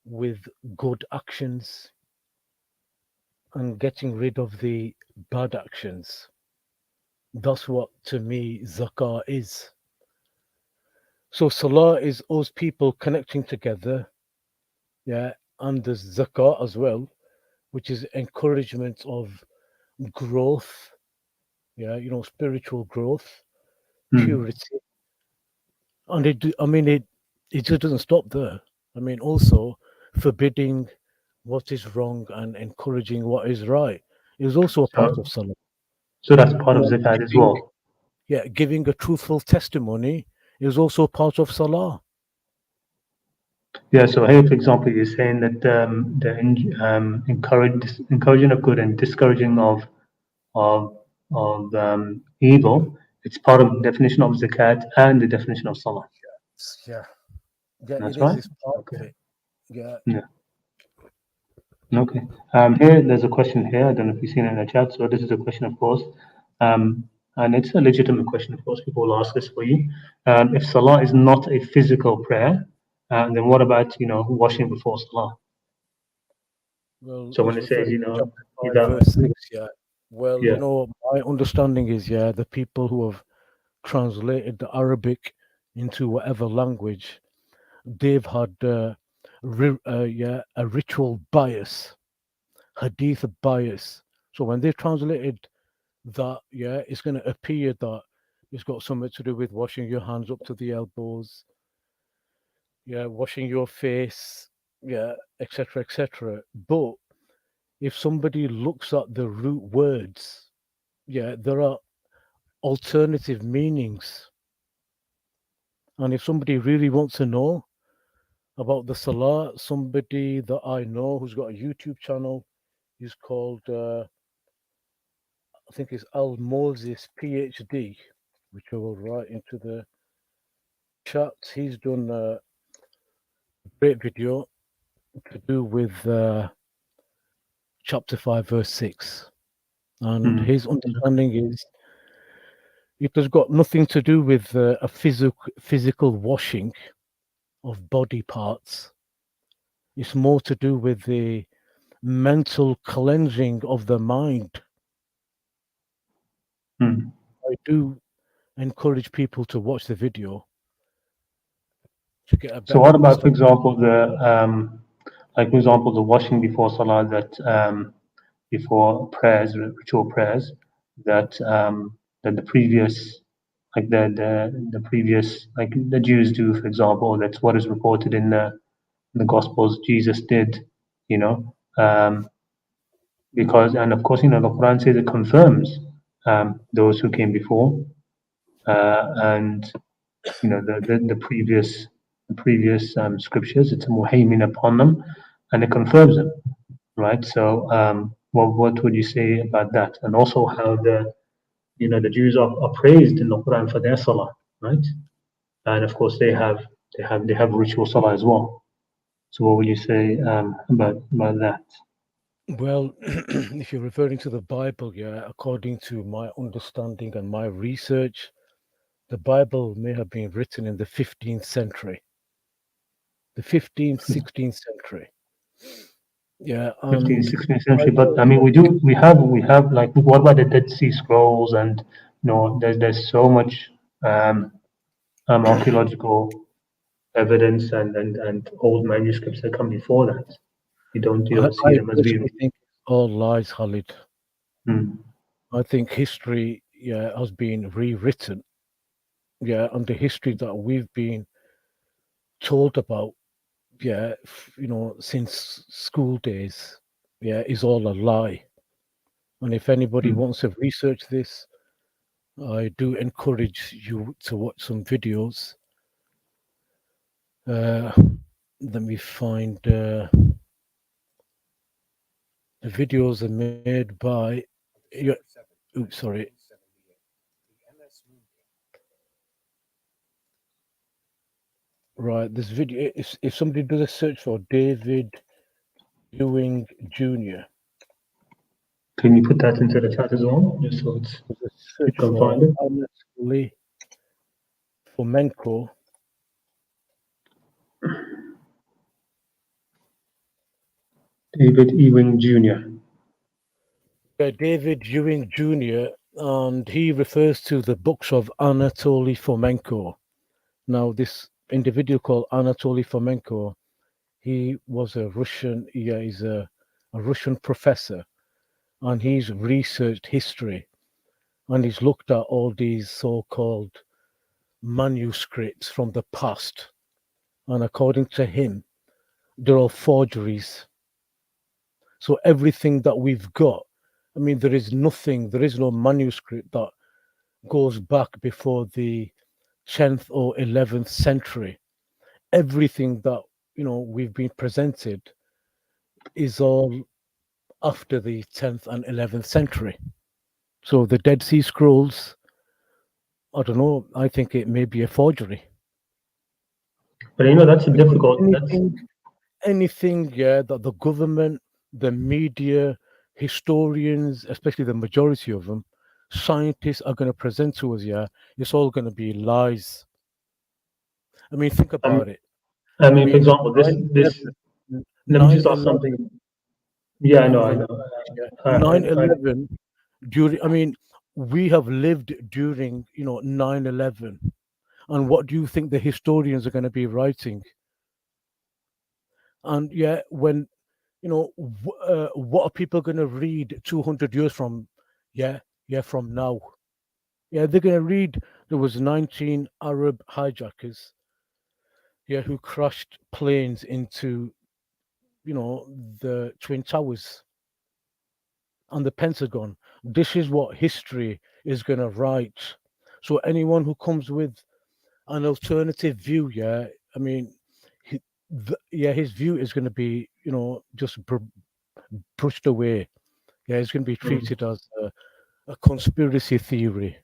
with good actions and getting rid of the bad actions. That's what, to me, zakah is. So salah is us people connecting together, and there's zakah as well, which is encouragement of growth, spiritual growth, purity. And it just doesn't stop there. I mean, also forbidding what is wrong and encouraging what is right is also a part of salah. So that's part of zakat as well. Yeah, giving a truthful testimony is also part of salah. Yeah, so here, for example, you're saying that encouraging of good and discouraging of evil, it's part of the definition of zakat and the definition of salah. Yeah, yeah, it That's is. right. It's part Okay. of it. Yeah. Yeah. Okay. Here, there's a question here. I don't know if you've seen it in the chat. So this is a question, of course, and it's a legitimate question. Of course, people will ask this for you. If salah is not a physical prayer, then what about washing before salah? Well, So when he's it says referring to chapter 5, either verse 6. Yeah. Well, yeah. my understanding is, the people who have translated the Arabic into whatever language, they've had a ritual bias, hadith bias. So when they've translated that, it's going to appear that it's got something to do with washing your hands up to the elbows, washing your face, etc., etc. But if somebody looks at the root words, there are alternative meanings. And if somebody really wants to know about the Salah, somebody that I know who's got a YouTube channel, he's called, I think it's Al Moses PhD, which I will write into the chat. He's done a great video to do with chapter 5, verse 6. And his understanding is it has got nothing to do with a physical washing of body parts. It's more to do with the mental cleansing of the mind. I do encourage people to watch the video to get a So better what about, for understanding. example, for example, the washing before salah, that before prayers, ritual prayers, that the previous, like the previous, like the Jews do, for example. That's what is reported in the Gospels. Jesus did, you know, because, and of course, the Quran says it confirms those who came before, and the previous scriptures. It's a muhaymin upon them, and it confirms them, right? So, what would you say about that? And also how the Jews are praised in the Quran for their salah, right? And of course they have ritual salah as well. So what would you say about that? Well, if you're referring to the Bible, according to my understanding and my research, the Bible may have been written in the 15th century, the 15th, 16th century. Yeah, 15th, and 16th I century. But know I mean, we have like, what about the Dead Sea Scrolls? And there's so much archaeological evidence and old manuscripts that come before that. You don't see I them as being. personally think it's all lies, Khalid. Mm, I think history, has been rewritten. Yeah, and the history that we've been told about, since school days, is all a lie. And if anybody mm. wants to research this, I do encourage you to watch some videos. Uh, Let me find the videos are made by. Yeah, oops, sorry. Right, this video. If somebody does a search for David Ewing Jr., Can you put that into the chat as well, just so there's a you search can for find it? Anatoly Fomenko. David Ewing Jr. David Ewing Jr., and he refers to the books of Anatoly Fomenko. Now, this individual called Anatoly Fomenko, he was a Russian, he's a Russian professor, and he's researched history, and he's looked at all these so-called manuscripts from the past, and according to him, they're all forgeries. So everything that we've got, I mean, there is no manuscript that goes back before the 10th or 11th century. Everything that we've been presented is all after the 10th and 11th century. So the Dead Sea Scrolls, I don't know, I think it may be a forgery. But that's a Because difficult. That's anything, yeah, that the government, the media, historians, especially the majority of them, scientists are going to present to us, yeah, it's all going to be lies. I mean, think I about it. I for mean, example, this. 9/11, Let me nine just ask eleven. something. Yeah, I'm I going to know. yeah, I, nine I, I, eleven. During, I mean, we have lived during, 9/11. And what do you think the historians are going to be writing? And yeah, when what are people going to read 200 years from? Yeah, yeah, from now. Yeah, they're going to read there was 19 Arab hijackers, yeah, who crashed planes into, the Twin Towers and the Pentagon. This is what history is going to write. So anyone who comes with an alternative view, yeah, I mean, his view is going to be, just brushed away. Yeah, it's going to be mm. treated as a conspiracy theory.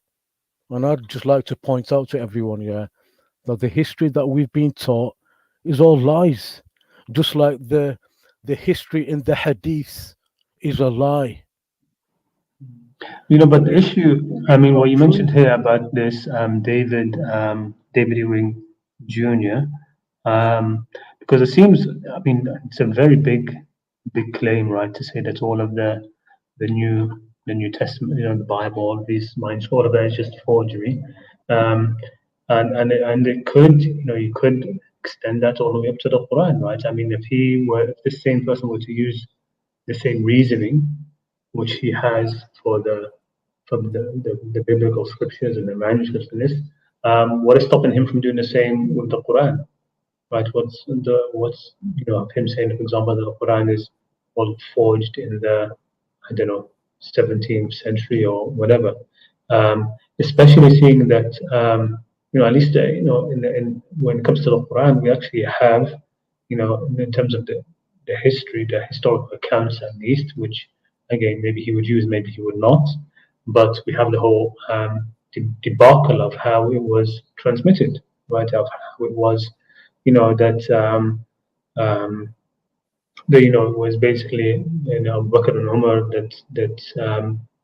And I'd just like to point out to everyone, yeah, that the history that we've been taught is all lies. Just like the history in the hadith is a lie. But I the mean, issue, what you mentioned prove. here about this David Ewing Jr. Yeah, Because it seems, it's a very big claim, right, to say that all of the New Testament, the Bible, all of these minds, all of that is just forgery, um, and it could, you could extend that all the way up to the Quran, right? If this same person were to use the same reasoning which he has from the biblical scriptures and the manuscripts in this. What is stopping him from doing the same with the Quran? Right? What's of him saying, for example, that the Quran is all forged in the, I don't know, 17th century or whatever. Especially seeing that at least in when it comes to the Quran, we actually have in terms of the history, the historical accounts at least, which again maybe he would use, maybe he would not, but we have the whole debacle of how it was transmitted, right? Of how it was, that was basically Bakr and Umar that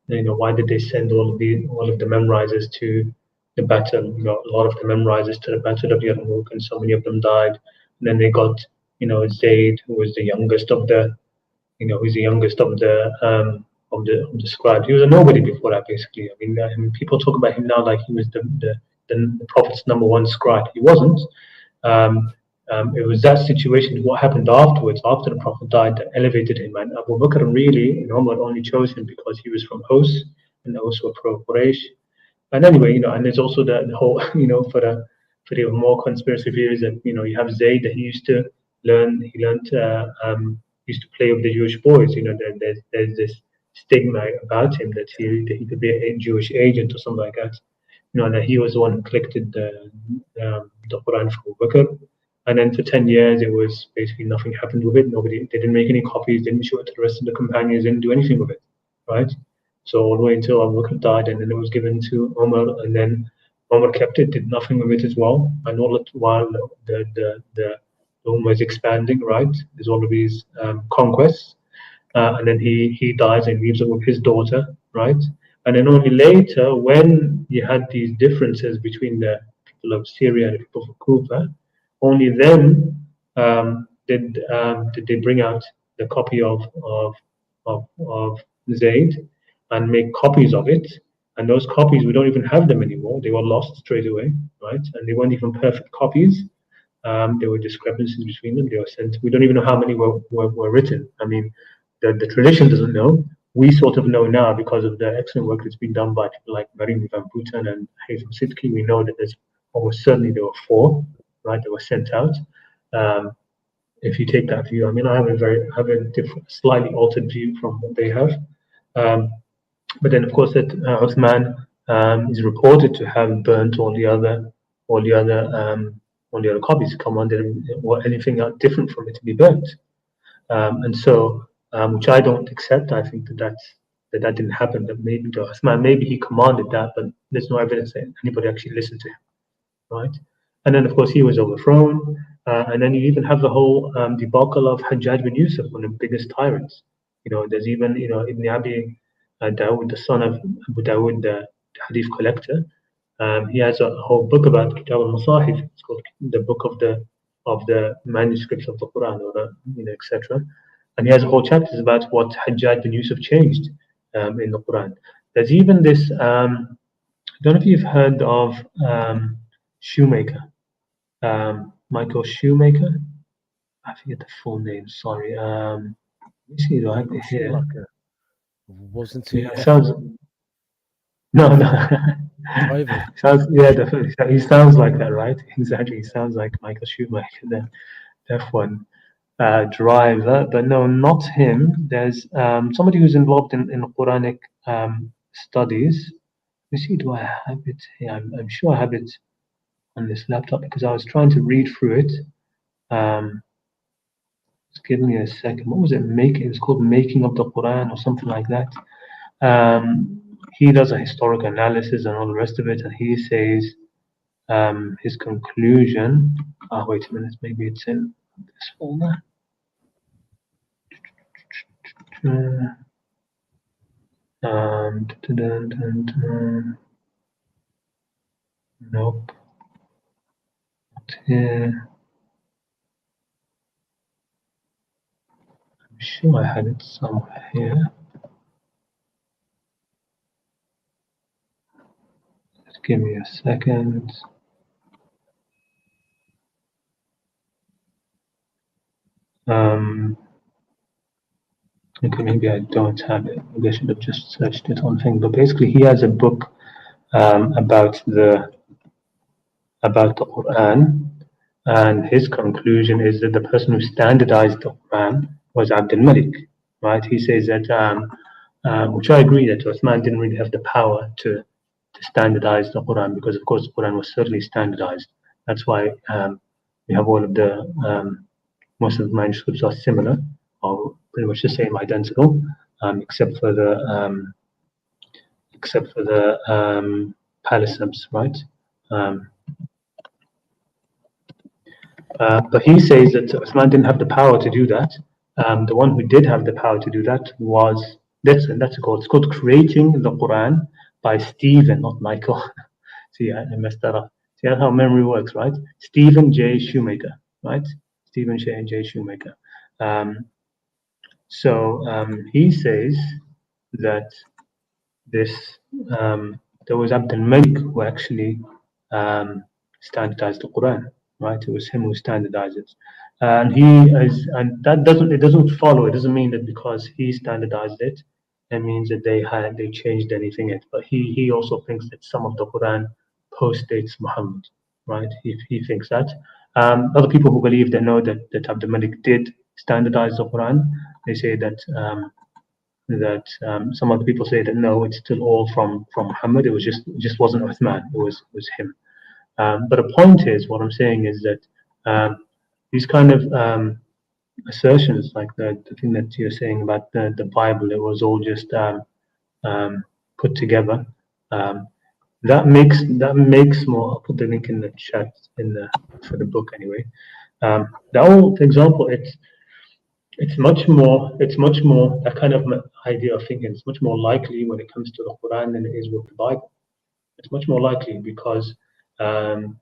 why did they send all of the memorizers to the battle? A lot of the memorizers to the battle of Yarmouk, and so many of them died. And then they got Zayd, who was the youngest of the who's the youngest of the scribes. He was a nobody before that, basically. People talk about him now like he was the prophet's number one scribe. He wasn't. Um, it was that situation, what happened afterwards, after the Prophet died, that elevated him. And Abu Bakr really, Umar only chose him because he was from Hos and also pro Quraysh. And anyway, and there's also the whole, for the more conspiracy theories that you have Zayd that he used to learn. He learned used to play with the Jewish boys. There's this stigma about him that he could be a Jewish agent or something like that. And that he was the one who collected the Quran for Abu Bakr. And then for 10 years, it was basically nothing happened with it. They didn't make any copies, didn't show it to the rest of the companions, didn't do anything with it, right? So all the way until Abu Bakr died, and then it was given to Umar, and then Umar kept it, did nothing with it as well. And all the while the Ummah is expanding, right? There's all of these conquests, and then he dies and leaves it with his daughter, right? And then only later, when you had these differences between the people of Syria and the people of Kufa, only then did they bring out the copy of Zayd and make copies of it. And those copies, we don't even have them anymore. They were lost straight away, right? And they weren't even perfect copies. There were discrepancies between them. They were sent. We don't even know how many were written. The tradition doesn't know. We sort of know now because of the excellent work that's been done by people like Marin Van Bhutan and Haytham Sidki. We know that there's almost certainly there were four, right, that were sent out. If you take that view, I have a different, slightly altered view from what they have. But then, of course, that Uthman is reported to have burnt all the other on the other copies commanded or anything different from it to be burnt. And so, which I don't accept. I think that that didn't happen. That maybe the Uthman, maybe he commanded that, but there's no evidence that anybody actually listened to him, right? And then, of course, he was overthrown. And then you even have the whole debacle of Hajjaj bin Yusuf, one of the biggest tyrants. There's even, Ibn Abi Dawood, the son of Abu Dawood, the hadith collector. He has a whole book about Kitab al-Masahif. It's called the book of the manuscripts of the Quran, or etc. And he has a whole chapters about what Hajjaj bin Yusuf changed in the Quran. There's even this. I don't know if you've heard of Shoemaker, Michael Shoemaker. I forget the full name. Sorry. Let me see. Do I have it here? Wasn't he? Yeah, sounds. No. Sounds, yeah, definitely. He sounds like that, right? Exactly. He sounds like Michael Schumacher, the F1 driver. But no, not him. There's somebody who's involved in Qur'anic studies. Let me see, do I have it here? I'm sure I have it on this laptop because I was trying to read through it. Just give me a second. What was it? It was called Making of the Quran or something like that. He does a historical analysis and all the rest of it, and he says his conclusion. Wait a minute, maybe it's in this folder. Nope, not here. I'm sure I had it somewhere here. Just give me a second. Okay, maybe I don't have it. Maybe I should have just searched it on thing. But basically, he has a book about the Quran, and his conclusion is that the person who standardized the Quran was Abdul Malik, right? He says that, which I agree, that Uthman didn't really have the power to standardize the Quran, because of course the Quran was certainly standardized. That's why we have all of the most of the manuscripts are similar, or pretty much the same, identical, except for the palisabs, right? But he says that Uthman didn't have the power to do that. The one who did have the power to do that was that's called. It's called Creating the Quran by Stephen, not Michael. See, I messed that up. See how memory works, right? Stephen J. Shoemaker, right? Stephen J. Shoemaker. So he says that this there was Abdul Malik who actually standardized the Quran, right? It was him who standardized it, and that doesn't follow. It doesn't mean that because he standardized it, it means that they changed anything. But he also thinks that some of the Quran postdates Muhammad, right? He thinks that. Other people who believe they know that Abdul Malik did standardize the Quran. They say that some other people say that no, it's still all from Muhammad. It just wasn't Uthman. It was him. But the point is, what I'm saying is that these kind of assertions, like the thing that you're saying about the Bible, it was all just put together. That makes more. I'll put the link in the chat for the book anyway. The whole example, it's much more that kind of idea of thinking. It's much more likely when it comes to the Quran than it is with the Bible. It's much more likely because the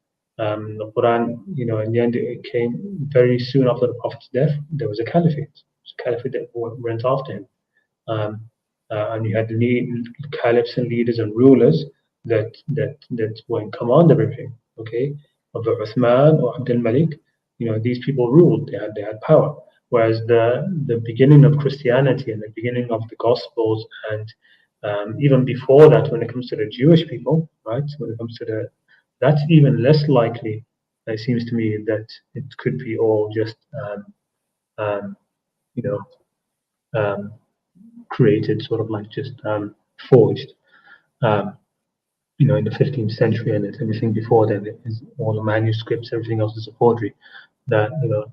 Quran, in the end, it came very soon after the Prophet's death. There was a caliphate. A caliphate that went after him, and you had caliphs and leaders and rulers that were in command of everything. Okay, of Uthman or Abdul Malik, these people ruled. They had power. Whereas the beginning of Christianity and the beginning of the Gospels, and even before that, when it comes to the Jewish people, right? When it comes to that's even less likely. It seems to me that it could be all just, created, sort of like just forged. in the 15th century, and it's everything before then is all the manuscripts, everything else is a forgery. That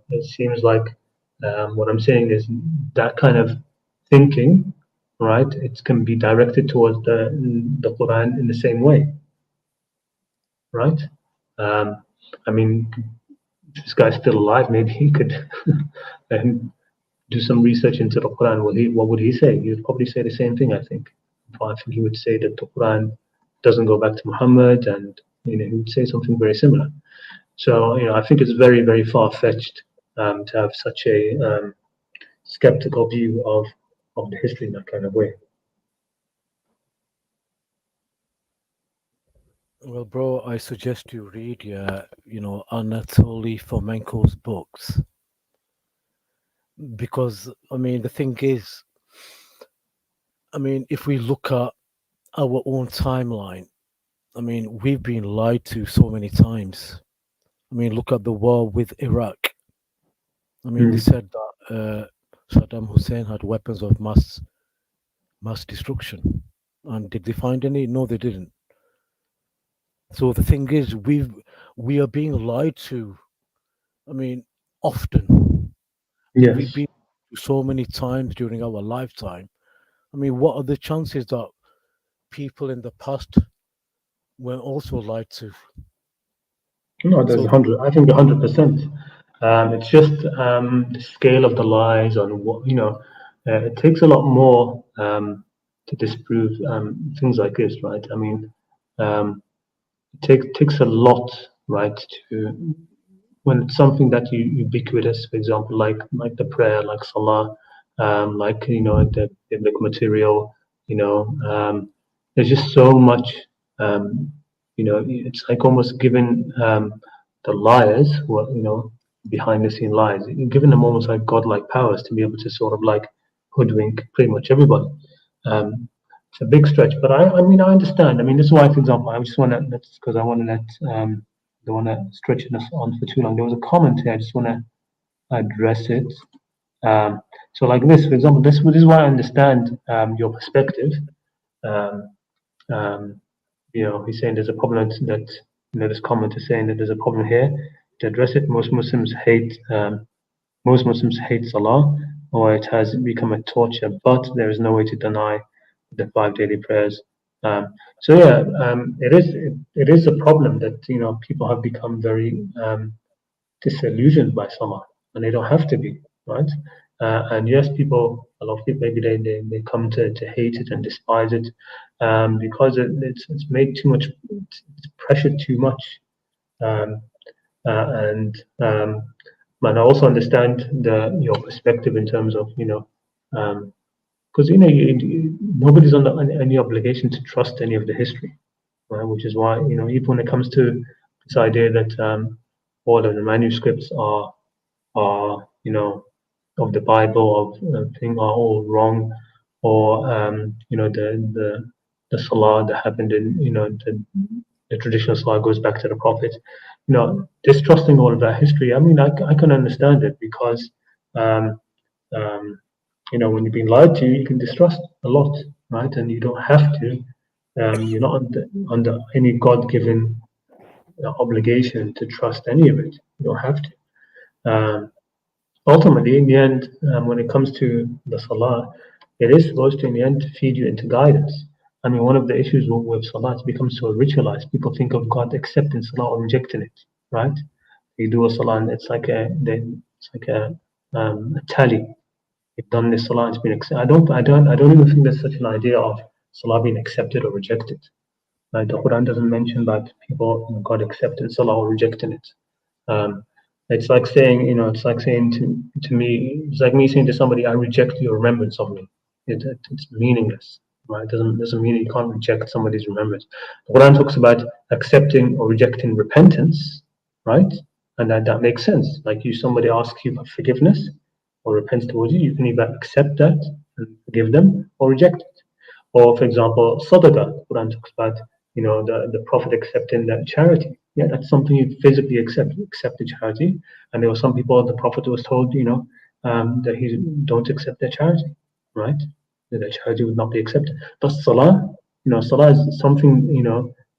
it seems like what I'm saying is that kind of thinking, right? It can be directed towards the Quran in the same way, right? Um, I mean, if this guy's still alive, maybe he could do some research into the Quran. What would he say? He would probably say the same thing, I think. I think he would say that the Quran doesn't go back to Muhammad, and he would say something very similar. So I think it's very, very far fetched to have such a skeptical view of the history in that kind of way. Well, bro, I suggest you read Anatoly Fomenko's books, because I mean the thing is, I mean, if we look at our own timeline, I mean, we've been lied to so many times. I mean, look at the war with Iraq. I mean, they said that Saddam Hussein had weapons of mass destruction, and did they find any? No, they didn't. So the thing is, we are being lied to. I mean, often. We've Yes. been so many times during our lifetime. I mean, what are the chances that people in the past were also lied to? No, there's So 100. I think 100%. It's just the scale of the lies on what it takes a lot more to disprove things like this, right? I mean, um, it takes a lot, right, to when it's something that you ubiquitous, for example, like the prayer, like salah, like the biblical material, you know, there's just so much, it's like almost giving the liars, who are, behind the scene lies, you're giving them almost like godlike powers to be able to sort of like hoodwink pretty much everybody. Um, it's a big stretch, but I mean, I understand. I mean, this is why, for example, I just want to, that's because I want to don't want to stretch it on for too long. There was a comment here. I just want to address it. So, like this, for example, this is why I understand your perspective. Um, um, he's saying there's a problem that this comment is saying that there's a problem here. To address it, most Muslims hate Salah, or it has become a torture. But there is no way to deny the 5 daily prayers. So yeah, it is a problem that people have become very disillusioned by Salah, and they don't have to be, right? And yes, a lot of people, maybe they come to hate it and despise it because it's made too much, it's pressured too much. Um, and I also understand your perspective in terms of because nobody's under any obligation to trust any of the history, right? Which is why even when it comes to this idea that all of the manuscripts are of the Bible of thing are all wrong, or the salah that happened in the traditional salah goes back to the Prophet. Distrusting all of that history. I mean, I can understand it because um, um, when you've been lied to, you can distrust a lot, right? And you don't have to. You're not under any God-given obligation to trust any of it. You don't have to. Ultimately, in the end, when it comes to the salah, it is supposed to, in the end, to feed you into guidance. I mean, one of the issues with salah, it's become so ritualized. People think of God accepting salah or rejecting it, right? You do a salah, and it's like a tally. You've done this salah, it's been accepted. I don't even think there's such an idea of salah being accepted or rejected. Right? The Quran doesn't mention about people, God accepting salah or rejecting it. Um, it's like saying, it's like saying to me, it's like me saying to somebody, I reject your remembrance of me. It's meaningless, right? It doesn't mean you can't reject somebody's remembrance. The Quran talks about accepting or rejecting repentance, right? And that makes sense. Like somebody asks you for forgiveness or repents towards you, you can either accept that and forgive them or reject it. Or, for example, sadaqah, the Quran talks about, the Prophet accepting that charity. Yeah, that's something you physically accept the charity. And there were some people, the Prophet was told, that he don't accept their charity, right? That their charity would not be accepted. But salah, salah is something,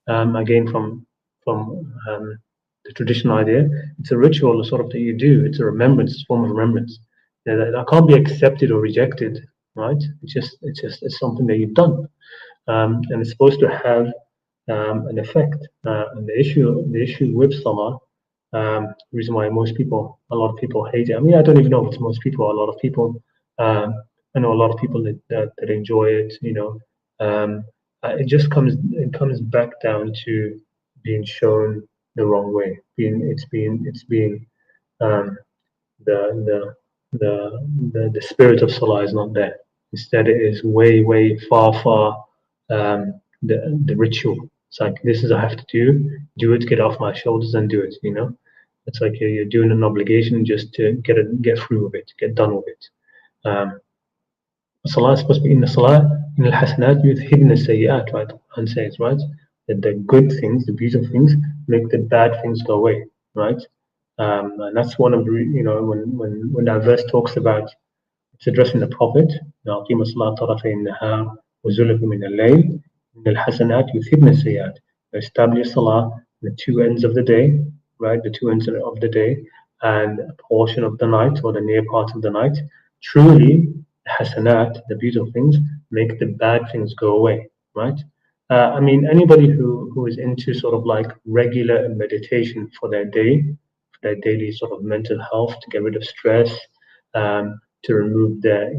again from the traditional idea. It's a ritual sort of that you do. It's a remembrance, it's a form of remembrance. That can't be accepted or rejected, right? It's something that you've done, and it's supposed to have an effect. And the issue with salah, the reason why a lot of people hate it. I mean, I don't even know if it's most people. A lot of people, I know a lot of people that enjoy it. It comes back down to being shown the wrong way. It's being um, the the spirit of salah is not there. Instead, it is way far the ritual. It's like, this is I have to do it, get off my shoulders and do it. It's like you're doing an obligation just to get through with it, get done with it. Salah is supposed to be in the salah, in al hasanat yudhibna sayyi'at, right? And says, right, that the good things, the beautiful things, make the bad things go away, right? And that's one of the, when that verse talks about, it's addressing the Prophet. أقيموا الصلاة طرفي النهار وزلفا من الليل إن الحسنات يذهبن السيئات. Establish salah the two ends of the day, right? The two ends of the day and a portion of the night, or the near part of the night. Truly, hasanat, the beautiful things, make the bad things go away, right? I mean, anybody who is into sort of like regular meditation for their day, for their daily sort of mental health, to get rid of stress, to remove their,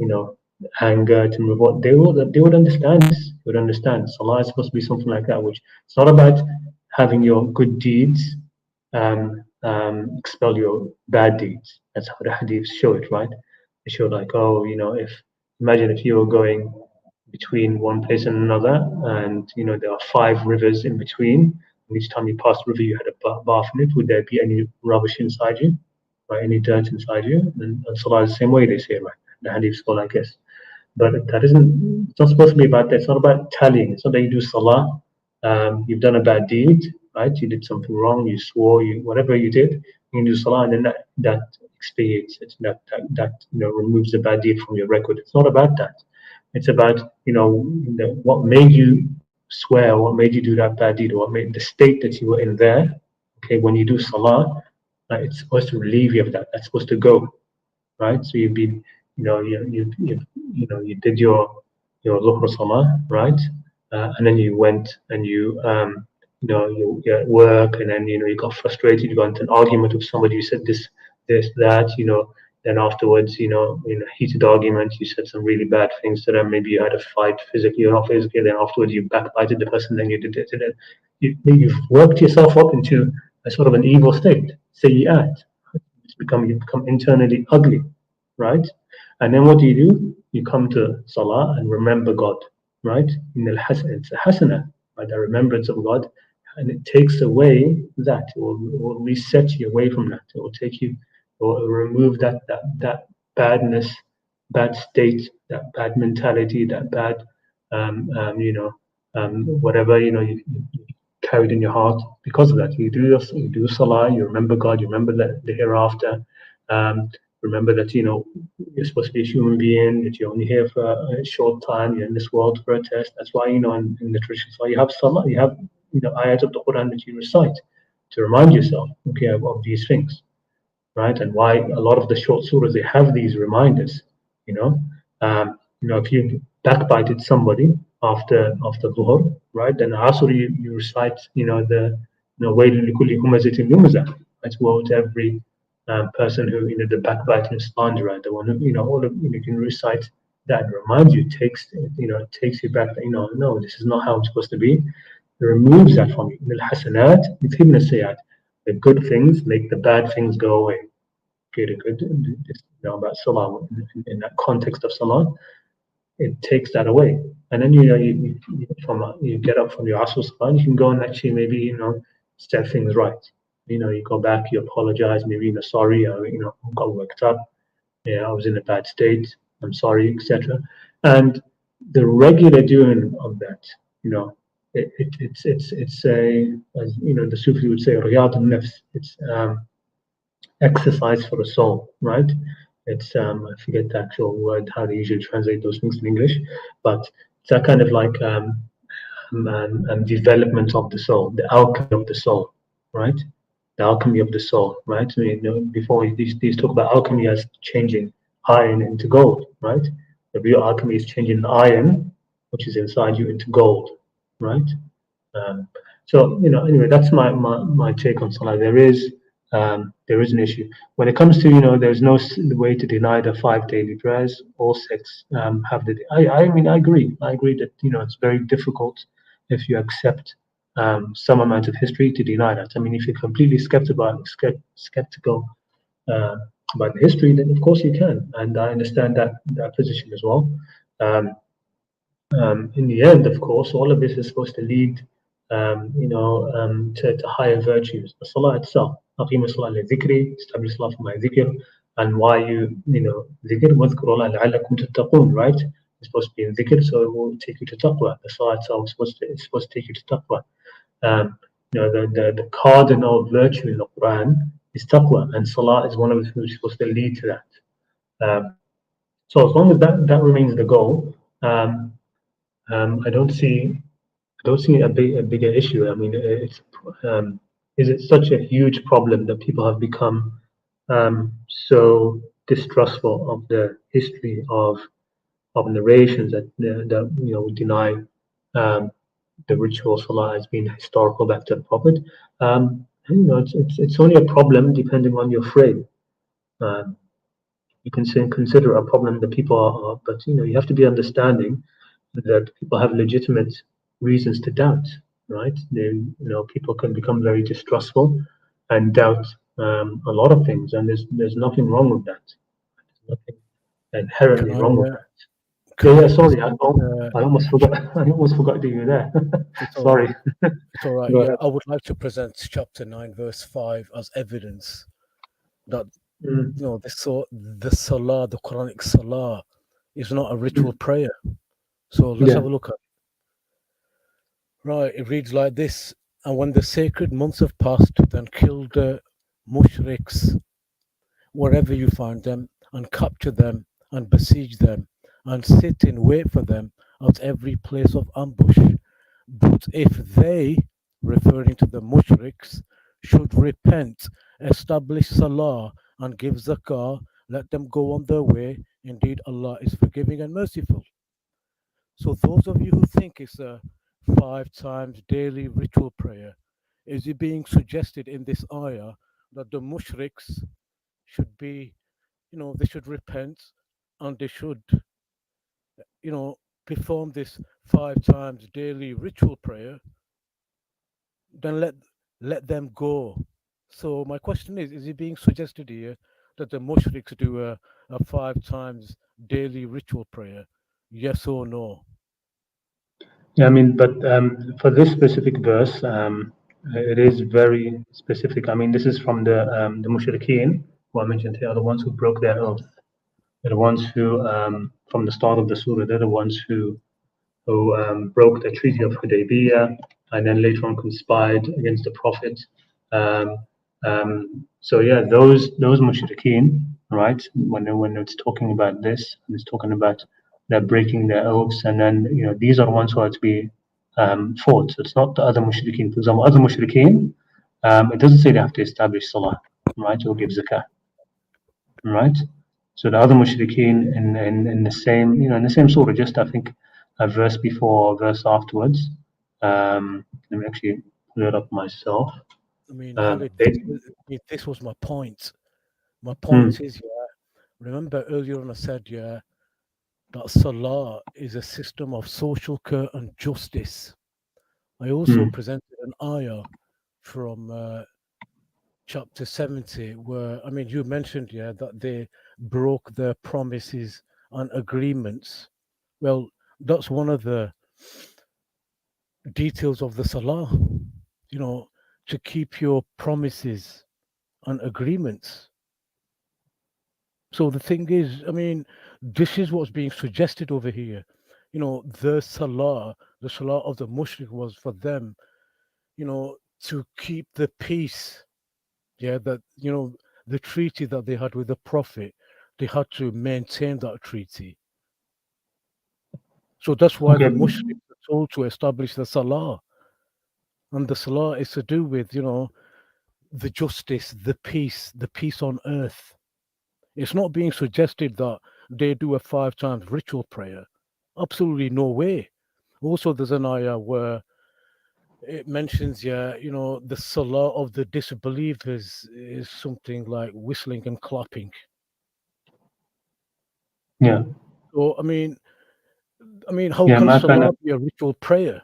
anger, to remove what they would understand this. They would understand salah is supposed to be something like that, which it's not about having your good deeds expel your bad deeds. That's how the hadiths show it, right? They show like, imagine if you were going between one place and another, and there are 5 rivers in between, and each time you passed the river you had a bath in it. Would there be any rubbish inside you, right? Any dirt inside you? And salah is the same way, they say, right? The hadiths go like this. But it's not supposed to be about that. It's not about tallying. It's not that you do salah, you've done a bad deed, right? You did something wrong, you swore, whatever you did, you do salah, and then that expiates it, that removes the bad deed from your record. It's not about that. It's about what made you swear, what made you do that bad deed, or what made the state that you were in there. Okay, when you do salah, it's supposed to relieve you of that. That's supposed to go, right? So you've been, you did your Dhuhr salah, right? And then you went and you're at work, and then you got frustrated, you got into an argument with somebody, you said this, that, then afterwards, in a heated argument, you said some really bad things to them. Maybe you had a fight physically or not physically, then afterwards you backbited the person, then you did it, and then you've worked yourself up into a sort of an evil state. Sayyi'at. You become internally ugly, right? And then what do? You come to salah and remember God, right? It's a hasana, right? A remembrance of God, and it takes away that. It will reset you away from that. It will take you, it will remove that badness, bad state, that bad mentality, that bad, whatever you carried in your heart. Because of that, you do salah, you remember God, you remember the hereafter. Remember that you're supposed to be a human being, that you're only here for a short time, you're in this world for a test. That's why in the traditional salah you have salah, you have ayat of the Qur'an that you recite to remind yourself, okay, of these things, right? And why a lot of the short surahs, they have these reminders. If you backbited somebody after Dhuhr, right, then Asr you recite the wailun likulli humazatin lumazah. That's woe to every person who the backbiting slanderer, the one who all of you can recite that, reminds you, takes you back that no, this is not how it's supposed to be. It removes that from you. Al-hasanat yudhibna sayyi'at. The good things make the bad things go away. Okay, the good about salah in that context of salah, it takes that away. And then you get up from your asr salah, you can go and actually maybe set things right. You go back, you apologize, maybe sorry, I got worked up, I was in a bad state, I'm sorry, etc. And the regular doing of that, it's a, as the Sufi would say, riyad al-nafs. It's exercise for the soul, right? It's I forget the actual word, how they usually translate those things in English, but it's that kind of like development of the soul, the alchemy of the soul, right? The alchemy of the soul, right? So, before these talk about alchemy as changing iron into gold, right? The real alchemy is changing iron, which is inside you, into gold, right? Um, so anyway, that's my take on salah. There is an issue when it comes to there's no way to deny the 5 daily prayers. All sects have the. I mean I agree that it's very difficult if you accept some amount of history to deny that. I mean, if you're completely skeptical uh, about the history, then of course you can, and I understand that position as well. Um, in the end, of course, all of this is supposed to lead, to higher virtues. The salah itself, أقيم الصلاة لذكري, establish salah for my dhikr, and why dhikr, واذكروا الله لعلكم تتقون, right? It's supposed to be in dhikr, so it will take you to taqwa. The salah itself is supposed to take you to taqwa. The cardinal virtue in the Quran is taqwa, and salah is one of the things supposed to lead to that. So as long as that remains the goal, I don't see a bigger issue. I mean, is it such a huge problem that people have become so distrustful of the history of narrations that deny the ritual salah as being historical back to the Prophet? It's only a problem depending on your frame. You can consider a problem that people are, but you have to be understanding that people have legitimate reasons to doubt, right? People can become very distrustful and doubt a lot of things, and there's nothing wrong with that. There's nothing inherently wrong with that. Yeah, sorry, I almost forgot. I almost forgot that you were there. Sorry. It's all right. Yeah, I would like to present chapter 9, verse 5 as evidence that the salah, the Quranic salah, is not a ritual prayer. So let's have a look at it. Right, it reads like this: and when the sacred months have passed, then kill the mushriks wherever you find them, and capture them, and besiege them, and sit in wait for them at every place of ambush. But if they, referring to the mushriks, should repent, establish salah, and give zakah, let them go on their way. Indeed, Allah is forgiving and merciful. So those of you who think it's a 5 times daily ritual prayer, is it being suggested in this ayah that the mushriks should be, they should repent and they should, perform this 5 times daily ritual prayer, then let them go. So my question is it being suggested here that the mushriks do a 5 times daily ritual prayer? Yes or no? Yeah, I mean, but for this specific verse, it is very specific. I mean, this is from the mushrikeen, who I mentioned here, are the ones who broke their oath. They're the ones who, from the start of the surah, they're the ones who broke the Treaty of Hudaybiyah and then later on conspired against the Prophet. So yeah, those mushrikeen, right? When it's talking about this, it's talking about they're breaking their oaths, and then these are the ones who are to be fought. So it's not the other mushrikeen. For example, other mushrikeen, it doesn't say they have to establish salah, right, or give zakah, right? So the other mushrikeen in the same in the same surah, just I think a verse before, a verse afterwards. Let me actually pull it up myself. I mean, Khalid, this was my point. My point is, remember earlier on I said, that salah is a system of social care and justice. I also presented an ayah from chapter 70 where, I mean, you mentioned, that they broke their promises and agreements. Well, that's one of the details of the salah, to keep your promises and agreements. So the thing is, I mean, this is what's being suggested over here. The salah of the mushrik was for them, to keep the peace. Yeah, that, the treaty that they had with the Prophet, they had to maintain that treaty. So that's why the mushriks are told to establish the salah, and the salah is to do with, the justice, the peace on earth. It's not being suggested that they do a 5 times ritual prayer. Absolutely no way. Also, there's an ayah where it mentions, the salah of the disbelievers is something like whistling and clapping. Yeah. So, I mean, how Yeah, can my kind salah of, be a ritual prayer?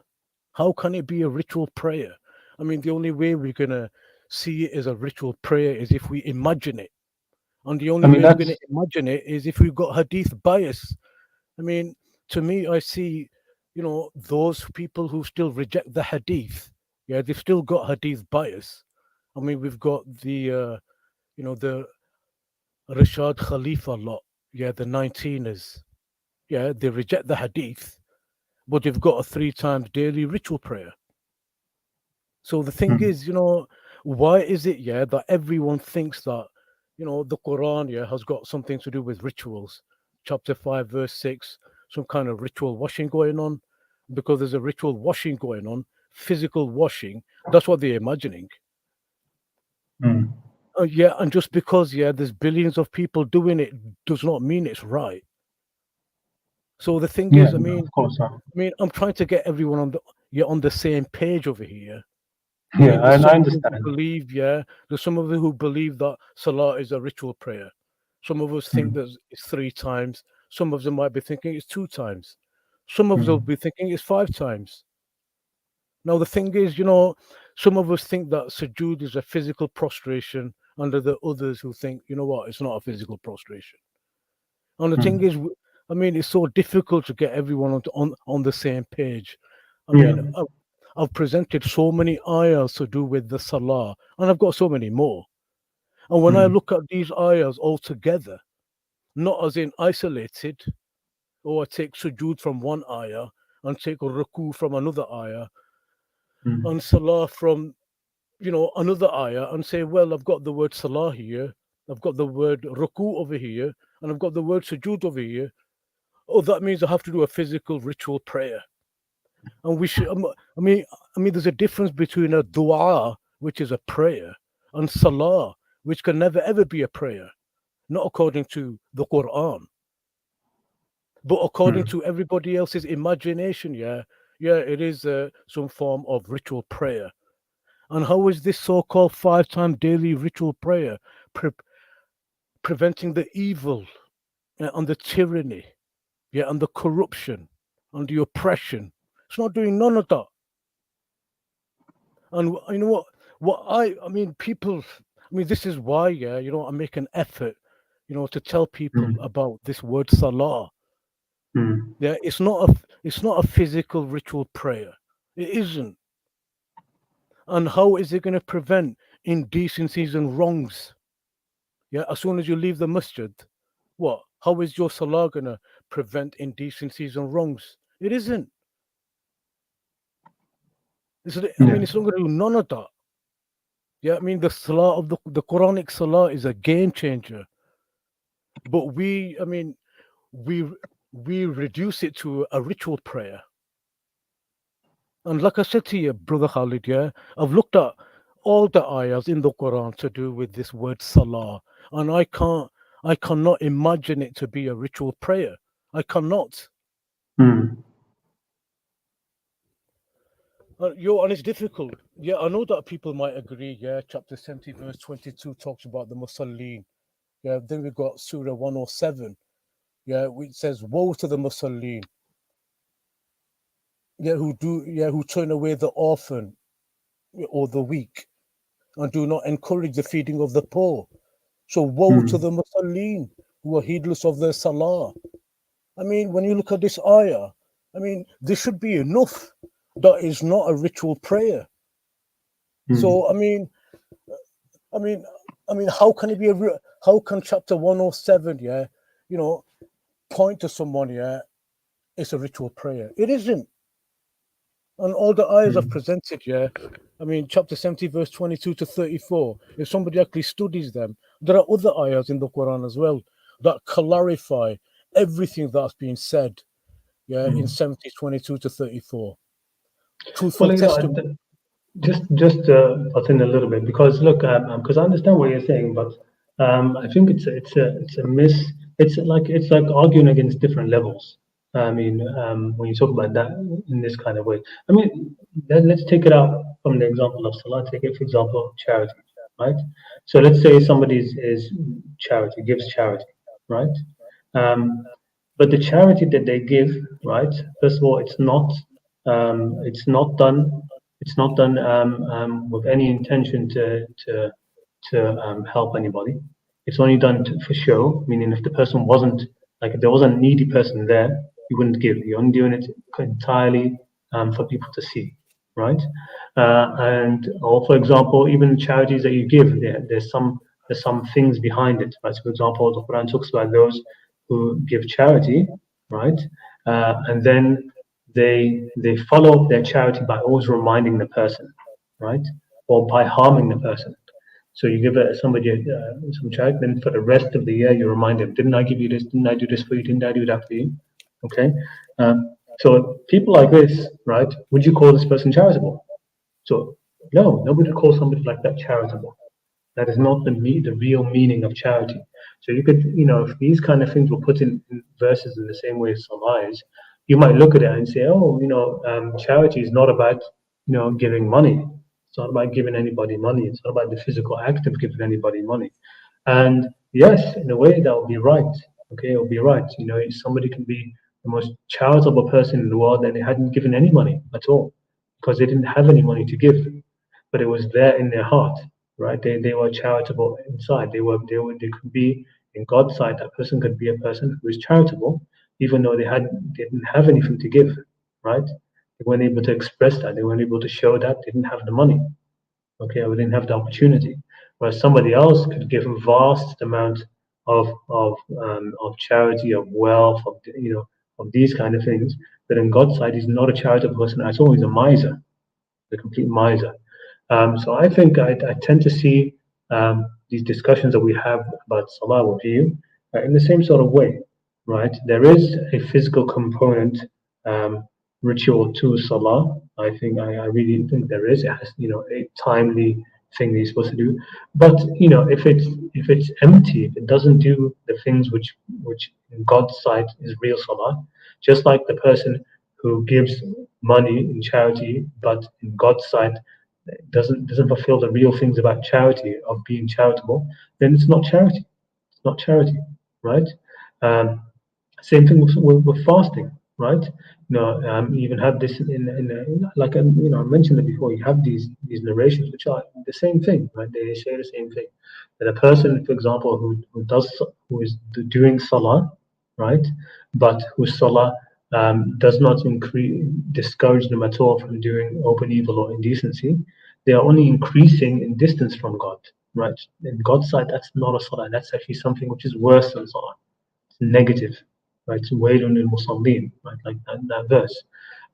How can it be a ritual prayer? I mean, the only way we're gonna see it as a ritual prayer is if we imagine it, and the I only mean, way we're gonna that's, imagine it is if we've got hadith bias. I mean, to me, I see, those people who still reject the hadith. Yeah, they've still got hadith bias. I mean, we've got the Rashad Khalifa lot. Yeah, the 19ers. Yeah, they reject the hadith, but they've got a 3 times daily ritual prayer. So the thing mm, is, why is it, that everyone thinks that, the Quran, has got something to do with rituals? Chapter 5, verse 6, some kind of ritual washing going on. Because there's a ritual washing going on, physical washing. That's what they're imagining. mm. Yeah, and just because, there's billions of people doing it does not mean it's right. So the thing Yeah, is, I no, mean, of course. I'm trying to get everyone on the same page over here. I Yeah, mean, there's I some of us who understand. believe, there's some of us who believe that Salah is a ritual prayer. Some of us think Mm, that it's 3 times. Some of them might be thinking it's 2 times. Some of us will mm, be thinking it's 5 times. Now, the thing is, some of us think that sujood is a physical prostration, and there are others who think, you know what, it's not a physical prostration. And the thing mm. is, I mean, it's so difficult to get everyone on the same page. I Yeah. mean, I've presented so many ayahs to do with the salah, and I've got so many more. And when I Mm, look at these ayahs all together, not as in isolated, or I take sujood from one ayah and take ruku from another ayah mm, and salah from another ayah and say, well, I've got the word salah here, I've got the word ruku over here, and I've got the word sujood over here. Oh, that means I have to do a physical ritual prayer. And we should. There's a difference between a dua, which is a prayer, and salah, which can never ever be a prayer, not according to the Quran, but according mm. to everybody else's imagination. Yeah, it is some form of ritual prayer. And how is this so-called 5 time daily ritual prayer preventing the evil and the tyranny, and the corruption and the oppression? It's not doing none of that. And you know what I mean, people. I mean, this is why, I make an effort, to tell people Mm, about this word salah. mm, Yeah, it's not a physical ritual prayer. It isn't. And how is it going to prevent indecencies and wrongs? Yeah, as soon as you leave the masjid, what? How is your salah going to prevent indecencies and wrongs? It isn't. yeah. It's not going to do none of that. Yeah, I mean, the salah of the Quranic salah is a game changer. But we we reduce it to a ritual prayer. And like I said to you, brother Khalid, I've looked at all the ayahs in the Quran to do with this word salah, and I cannot imagine it to be a ritual prayer. I cannot. Mm, And it's difficult. Yeah, I know that people might agree. Yeah, chapter 70, verse 22 talks about the Musallin. Yeah, then we've got Surah 107. Yeah, which says, "Woe to the Musallin." Yeah, who turn away the orphan or the weak and do not encourage the feeding of the poor. So woe to mm, the Musallin who are heedless of their salah. I mean, when you look at this ayah, this should be enough. That is not a ritual prayer. mm. So I mean, how can it be how can chapter 107, you know, point to someone, it's a ritual prayer? It isn't. And all the ayahs I've Mm, presented, chapter 70, verse 22 to 34, if somebody actually studies them, there are other ayahs in the Quran as well that clarify everything that's been said. Yeah, in 70:22 to 34. Truthful Well, testimony. just butt in a little bit, because look, because I understand what you're saying, but I think it's like arguing against different levels. I mean, when you talk about that in this kind of way, I mean, let's take it out from the example of salah. Take it for example of charity, right? So let's say somebody is charity, gives charity, right? Um, but the charity that they give, right? First of all, it's not done. It's not done with any intention to help anybody. It's only done for show. Meaning, if the person wasn't like if there was a needy person there, you wouldn't give. You're only doing it entirely for people to see, right? Or for example, even charities that you give, there's some things behind it, right? So for example, the Quran talks about those who give charity, right? And then they follow up their charity by always reminding the person, right? Or by harming the person. So you give somebody some charity, then for the rest of the year you remind them, didn't I give you this? Didn't I do this for you? Didn't I do that for you? Okay. So people like this, right? Would you call this person charitable? So no, nobody would call somebody like that charitable. That is not the real meaning of charity. So you could, if these kind of things were put in verses in the same way as Salah is, you might look at it and say, oh, charity is not about, giving money. It's not about giving anybody money. It's not about the physical act of giving anybody money. And yes, in a way, that will be right. Okay, it will be right. Somebody can be the most charitable person in the world and they hadn't given any money at all because they didn't have any money to give, but it was there in their heart, right? They were charitable inside. They could be in God's sight. That person could be a person who is charitable, even though they didn't have anything to give, right? They weren't able to express that. They weren't able to show that. They didn't have the money, okay, or didn't have the opportunity. Whereas somebody else could give a vast amount of charity, of wealth, of these kind of things. But in God's sight, he's not a charitable person at all. He's a miser, the complete miser. So I think I tend to see these discussions that we have about salah with you in the same sort of way, right? There is a physical component ritual to salah. I really think there is. It has a timely thing that you're supposed to do. But if it's empty, if it doesn't do the things which in God's sight is real salah, just like the person who gives money in charity, but in God's sight doesn't fulfill the real things about charity of being charitable, then it's not charity. It's not charity, right? Um, Same thing with fasting, right? You even have this like I mentioned it before. You have these narrations which are the same thing, right? They say the same thing. That a person, for example, who is doing salah, right, but whose salah does not discourage them at all from doing open evil or indecency, they are only increasing in distance from God, right? In God's sight, that's not a salah. That's actually something which is worse than salah. It's negative, right? It's waylun lil musallin, right? Like that verse.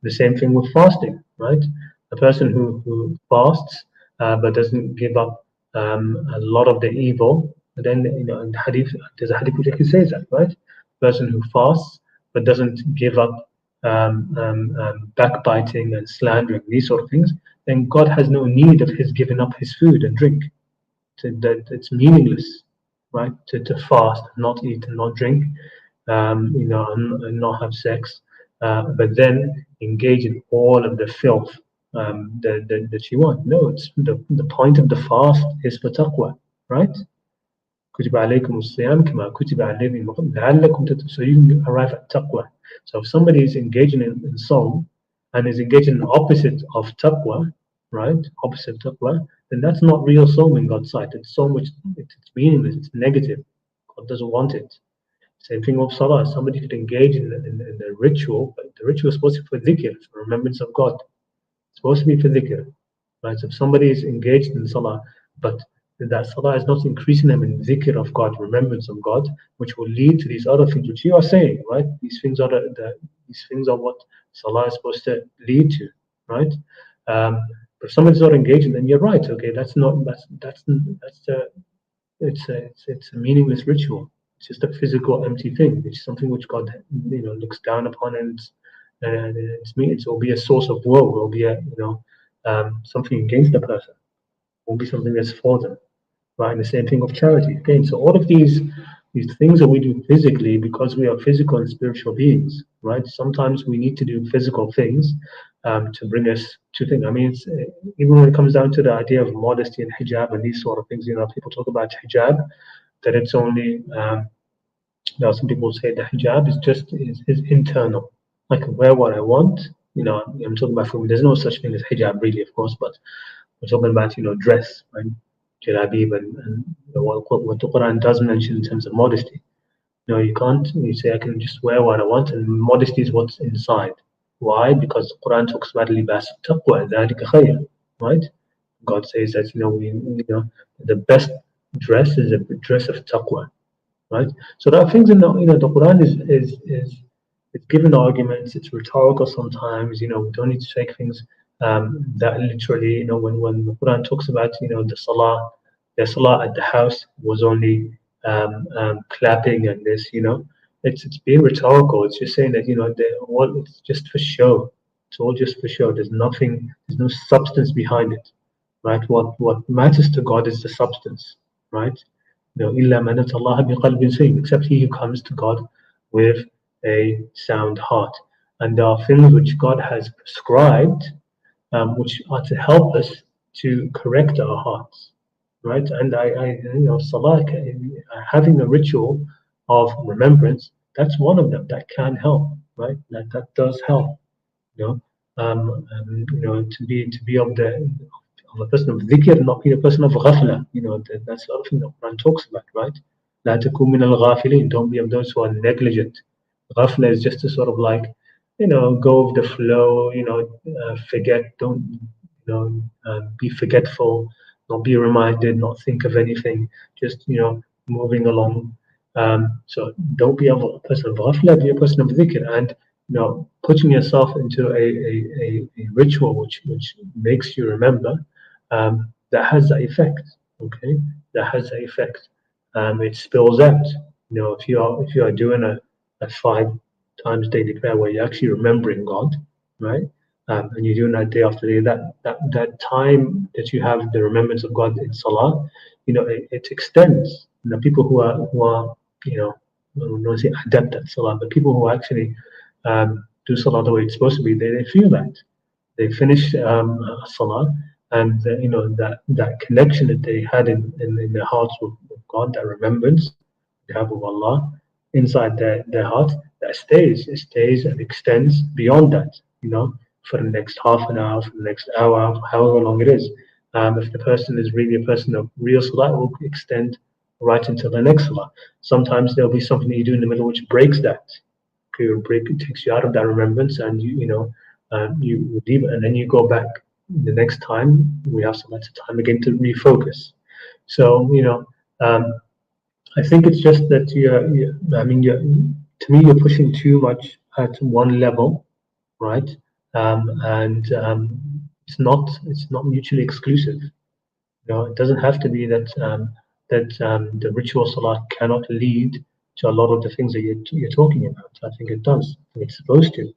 The same thing with fasting, right? A person who fasts but doesn't give up a lot of the evil, then in the hadith, there's a hadith which actually says that, right? Person who fasts but doesn't give up backbiting and slandering, these sort of things, then God has no need of his giving up his food and drink. That it's meaningless, right? To fast, not eat and not drink, and not have sex, but then engage in all of the filth that you want. No, it's the point of the fast is for taqwa, right? كتب عليكم الصيام كما كتب على الذين من قبلكم لعلكم تتقون. So you can arrive at taqwa. So if somebody is engaging in song and is engaging in the opposite of taqwa, right? Opposite of taqwa, then that's not real song in God's sight. It's song which it's meaningless, it's negative. God doesn't want it. Same thing with salah. Somebody could engage in the ritual, but the ritual is supposed to be for dhikr, for remembrance of God. It's supposed to be for dhikr. Right? So if somebody is engaged in salah, but that salah is not increasing them in dhikr of God, remembrance of God, which will lead to these other things which you are saying, right? These things are these things are what salah is supposed to lead to, right? But if somebody's not engaging, then you're right. Okay, that's it's a meaningless ritual. It's just a physical, empty thing. It's something which God, looks down upon, and and it will be a source of woe. It will be something against the person. It will be something that's for them. Right, and the same thing of charity. Again, so all of these things that we do physically, because we are physical and spiritual beings, right? Sometimes we need to do physical things to bring us to things. I mean, even when it comes down to the idea of modesty and hijab and these sort of things, people talk about hijab, that it's only, some people say the hijab is internal. I can wear what I want. I'm talking about food. There's no such thing as hijab, really, of course, but we're talking about, dress, right? Jalabib and what the Quran does mention in terms of modesty. No, you can't. You say I can just wear what I want, and modesty is what's inside. Why? Because the Quran talks about libas taqwa, ذلك خير, right? God says that the best dress is a dress of taqwa, right? So there are things in the Quran is given arguments. It's rhetorical sometimes. We don't need to take things that literally. When the Quran talks about the salah at the house was only clapping and this. It's being rhetorical. It's just saying that it's just for show. It's all just for show. There's nothing. There's no substance behind it, right? What matters to God is the substance, right? إِلَّا مَنْ أَتَى اللَّهَ بِقَلْبٍ سَلِيمٍ, except he who comes to God with a sound heart. And there are things which God has prescribed, which are to help us to correct our hearts, right? And salah, having a ritual of remembrance, that's one of them that can help, right? That does help, to be of a person of dhikr, not be a person of ghafla. That's the other thing that Quran talks about, right? لا تكون من الغافلين. Don't be of those who are negligent. Ghafla is just to sort of like, go with the flow, forget, don't, be forgetful, not be reminded, not think of anything, just, moving along. So don't be a person of ghafla, be a person of dhikr. And putting yourself into a ritual which makes you remember, that has that effect. Okay, that has that effect. It spills out. If you are doing a 5 times daily prayer where you're actually remembering God, right? And you're doing that day after day, that time that you have the remembrance of God in Salah, it extends. People who are I don't want to say adept at Salah, but people who actually do Salah the way it's supposed to be, they feel that. They finish Salah, and that connection that they had in their hearts with God, that remembrance they have of Allah inside their heart, that stays. It stays and extends beyond that, for the next half an hour, for the next hour, however long it is. If the person is really a person of real Salah, it will extend right until the next Salah. Sometimes there'll be something that you do in the middle which breaks that. It takes you out of that remembrance, and you leave it, and then you go back the next time we have some time again to refocus. So I think it's just that to me, you're pushing too much at one level, right? And it's not mutually exclusive. It doesn't have to be that the ritual salah cannot lead to a lot of the things that you're talking about. I think it does. I think it's supposed to.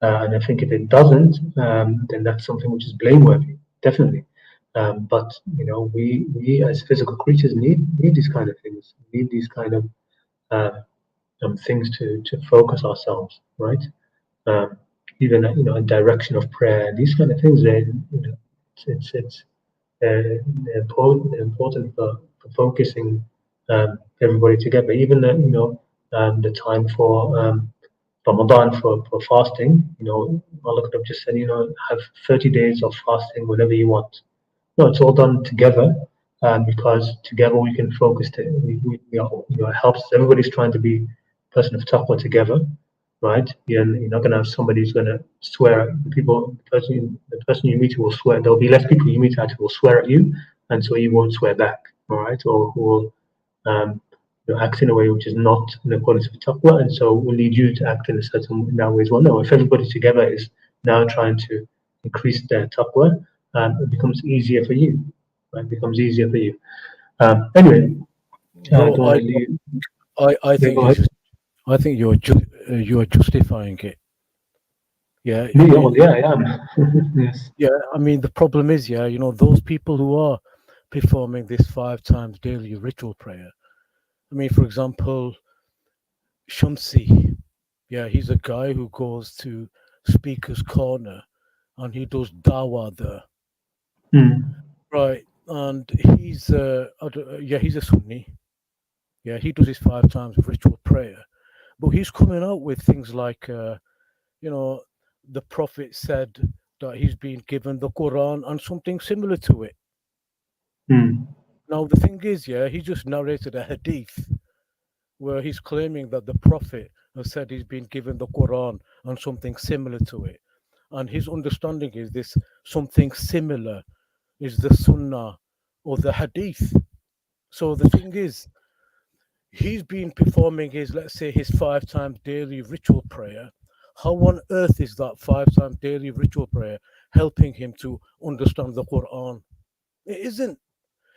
And I think if it doesn't, then that's something which is blameworthy, definitely. But we as physical creatures need these kind of things. We need these kind of things to focus ourselves, right? Even a direction of prayer. These kind of things. It's important for focusing everybody together. Even the time for Ramadan for fasting. Allah could have just said, have 30 days of fasting whenever you want. No, it's all done together, because together we can focus. It helps. Everybody's trying to be a person of taqwa together, right? You're not going to have somebody who's going to swear at people. The person you meet who will swear. There'll be less people you meet at who will swear at you, and so you won't swear back, all right? Or who will act in a way which is not in accordance with taqwa, and so will lead you to act in a certain way as well. No, if everybody together is now trying to increase their taqwa, it becomes easier for you. Right? It becomes easier for you. Anyway, No, I Yeah, think go ahead. I think you're justifying it. Yeah, Me, oh, yeah, I am. Yes. yeah. I mean, the problem is, yeah, those people who are performing this 5 times daily ritual prayer. I mean, for example, Shamsi. Yeah, he's a guy who goes to Speaker's Corner and he does dawah there, Mm. right? And yeah, he's a Sunni. Yeah, he does his 5 times of ritual prayer, but he's coming out with things like, you know, the Prophet said that he's been given the Quran and something similar to it. Mm. Now, the thing is, yeah, he just narrated a hadith where he's claiming that the Prophet has said he's been given the Quran and something similar to it. And his understanding is this something similar is the Sunnah or the Hadith. So the thing is, he's been performing his, let's say, his 5 times daily ritual prayer. How on earth is that 5 times daily ritual prayer helping him to understand the Quran? It isn't,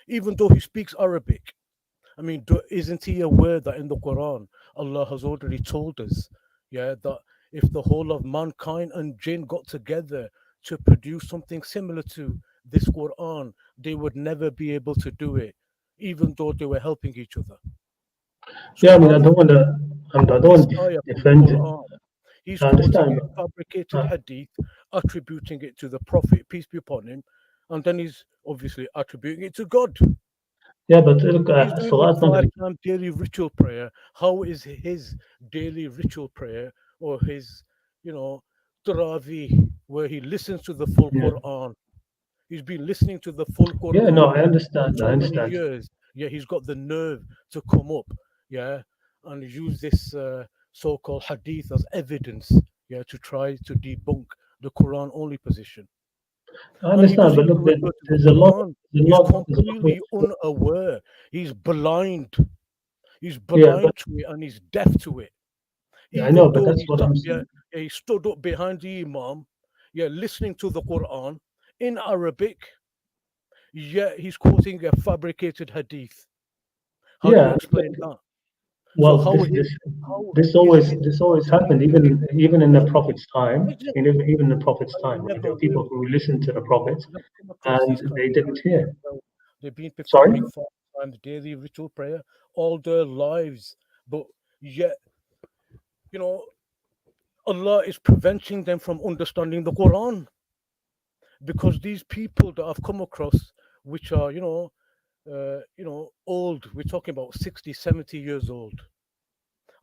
even though he speaks Arabic. I mean, isn't he aware that in the Quran, Allah has already told us, yeah, that if the whole of mankind and jinn got together to produce something similar to this Quran, they would never be able to do it, even though they were helping each other. So Yeah, I mean, how I is don't want to. I don't this want to ayah from the defend it. Quran? He's I quoting understand. a fabricated Uh, hadith, attributing it to the Prophet, peace be upon him, and then he's obviously attributing it to God. yeah, but look, He's doing his Salah is not going 5 times daily ritual prayer. How is his daily ritual prayer or his, you know, Taravi, where he listens to the full to. Yeah. Quran? He's been listening to the full Yeah. No, Quran I for understand. I so many understand. years. Yeah, he's got the nerve to come up, yeah, and use this so-called hadith as evidence, yeah, to try to debunk the Quran only position. I And he understand. doesn't But even look, there, refer to the there's a lot. Quran. There's a He's lot. There's a lot of. completely unaware. He's blind. He's Yeah, but blind to it and he's deaf to it. yeah, I know. Even But though that's he what sat, I'm yeah, saying. yeah, he stood up behind the Imam, yeah, listening to the Quran in Arabic, yeah, he's quoting a fabricated hadith. How do you Yeah. Look, explain that? So well, how is his this always happened, yeah, even in the no, Prophet's time. isn't Even in the Prophet's I time, right? never There were people will. who listened to the Prophet I've never come across and these kind they of didn't guys. hear. So they've been Sorry. performing 5 times daily ritual prayer all their lives, but yet, you know, Allah is preventing them from understanding the Quran because these people that I've come across, which are, old, we're talking about 60, 70 years old.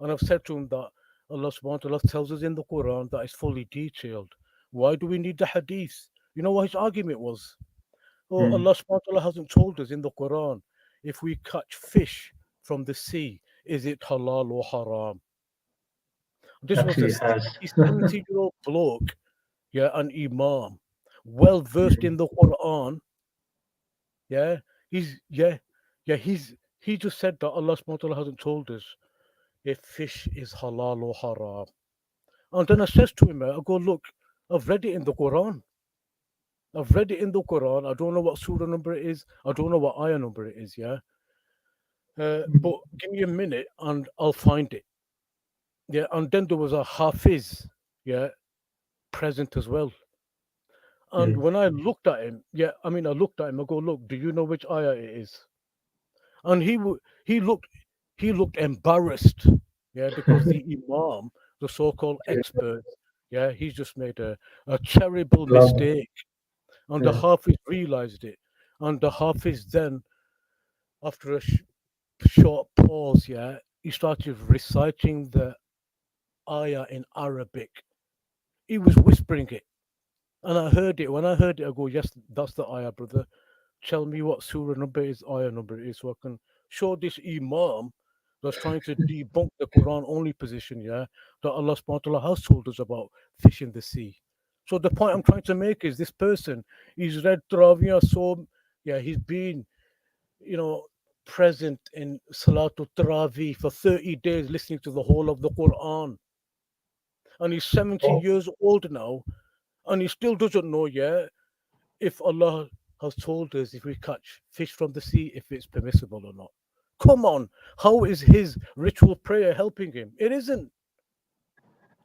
And I've said to them that Allah subhanahu wa ta'ala tells us in the Quran that it's fully detailed. Why do we need the hadith? You know what his argument was? Oh, Hmm. Allah subhanahu wa ta'ala hasn't told us in the Quran if we catch fish from the sea, is it halal or haram? This was a Actually, it has. 60, 70-year-old bloke, yeah, an imam, well versed Hmm. in the Quran. Yeah, he's yeah, yeah, he just said that Allah subhanahu wa ta'ala hasn't told us if fish is halal or haram. And then I says to him, I go, look, I've read it in the Quran. I've read it in the Quran. I don't know what surah number it is. I don't know what ayah number it is. Yeah, but give me a minute and I'll find it. Yeah, and then there was a hafiz, yeah, present as well. And Hmm. when I looked at him, yeah, I mean, I looked at him. I go, look, do you know which ayah it is? And he looked embarrassed, yeah, because the imam, the so-called expert, yeah, he's just made a terrible Love. mistake, and the Yeah. hafiz realized it, and the hafiz then, after a short pause, yeah, he started reciting the ayah in Arabic. He was whispering it, and I heard it. When I heard it, I go, yes, that's the ayah, brother. Tell me what surah number is, ayah number is, so I can show this imam that's trying to debunk the Quran only position, yeah, that Allah subhanahu wa ta'ala has told us about fish in the sea. So the point I'm trying to make is this person, he's read Tarawiyah, so yeah, he's been, you know, present in Salatul Tarawih for 30 days listening to the whole of the Quran. And he's 70 Oh, years old now, and he still doesn't know, yeah, if Allah has told us if we catch fish from the sea, if it's permissible or not. Come on, how is his ritual prayer helping him? It isn't.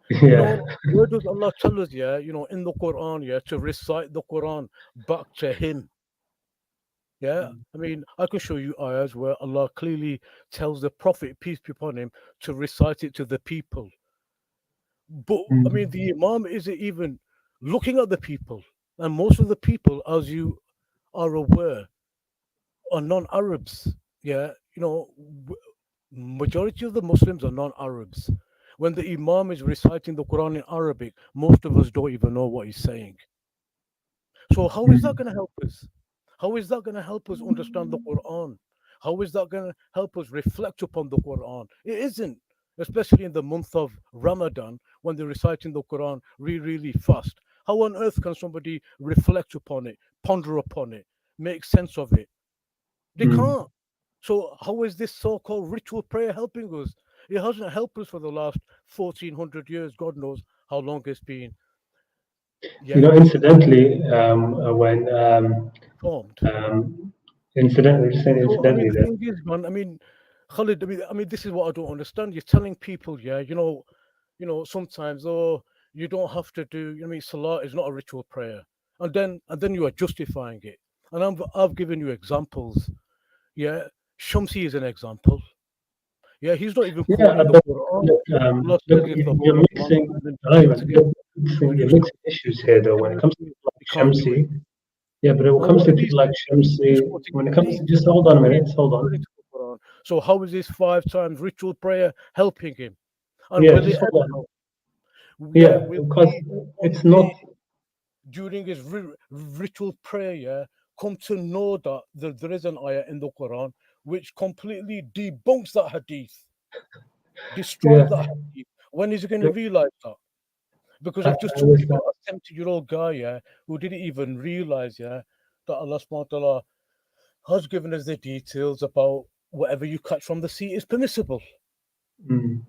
You Yeah. know, where does Allah tell us, yeah, in the Quran, yeah, to recite the Quran back to Him? Yeah, I mean, I can show you ayahs where Allah clearly tells the Prophet, peace be upon him, to recite it to the people. But I mean, Mm, the Imam isn't even looking at the people, and most of the people, as you are aware, are non-Arabs. Yeah, majority of the Muslims are non-Arabs. When the Imam is reciting the Quran in Arabic, most of us don't even know what he's saying. So how is that mm, going to help us? How is that going to help us understand the Quran? How is that going to help us reflect upon the Quran? It isn't, especially in the month of Ramadan when they're reciting the Quran really, really fast. How on earth can somebody reflect upon it, ponder upon it, make sense of it? They mm. can't. So how is this so-called ritual prayer helping us? It hasn't helped us for the last 1400 years. God knows how long it's been. You Yeah, know, incidentally, when formed. incidentally, just saying So I mean, incidentally the that, thing is, man. I mean, Khalid. I mean, this is what I don't understand. You're telling people, yeah, sometimes, oh, you don't have to do. I mean, Salah is not a ritual prayer, and then you are justifying it. And I've given you examples. Yeah, Shamsi is an example. Yeah, he's not even yeah, quoting the but Quran. look, Allah look, says if the you're Quran mixing, and then Ivan, together. Will you you're stop? mixing issues here, though. When Can it you, comes to you people like can't do it. Shamsi, yeah, but when it And comes what to is he people like saying? He's Shamsi, quoting when it comes hadith. to, just hold on a Hadith minute, hold on. according to the Quran. So how is this 5 times ritual prayer helping him? And Yeah, will it just hold ever on. help? Yeah, Yeah, will because he one it's not. day during his ritual prayer, yeah, come to know that there is an ayah in the Quran which completely debunks that hadith, destroys Yeah, that hadith? When is he going to look, realize that? Because I I've just told you understand. about a 70-year-old guy, yeah, who didn't even realize, yeah, that Allah subhanahu wa ta'ala has given us the details about whatever you catch from the sea is permissible. Mm.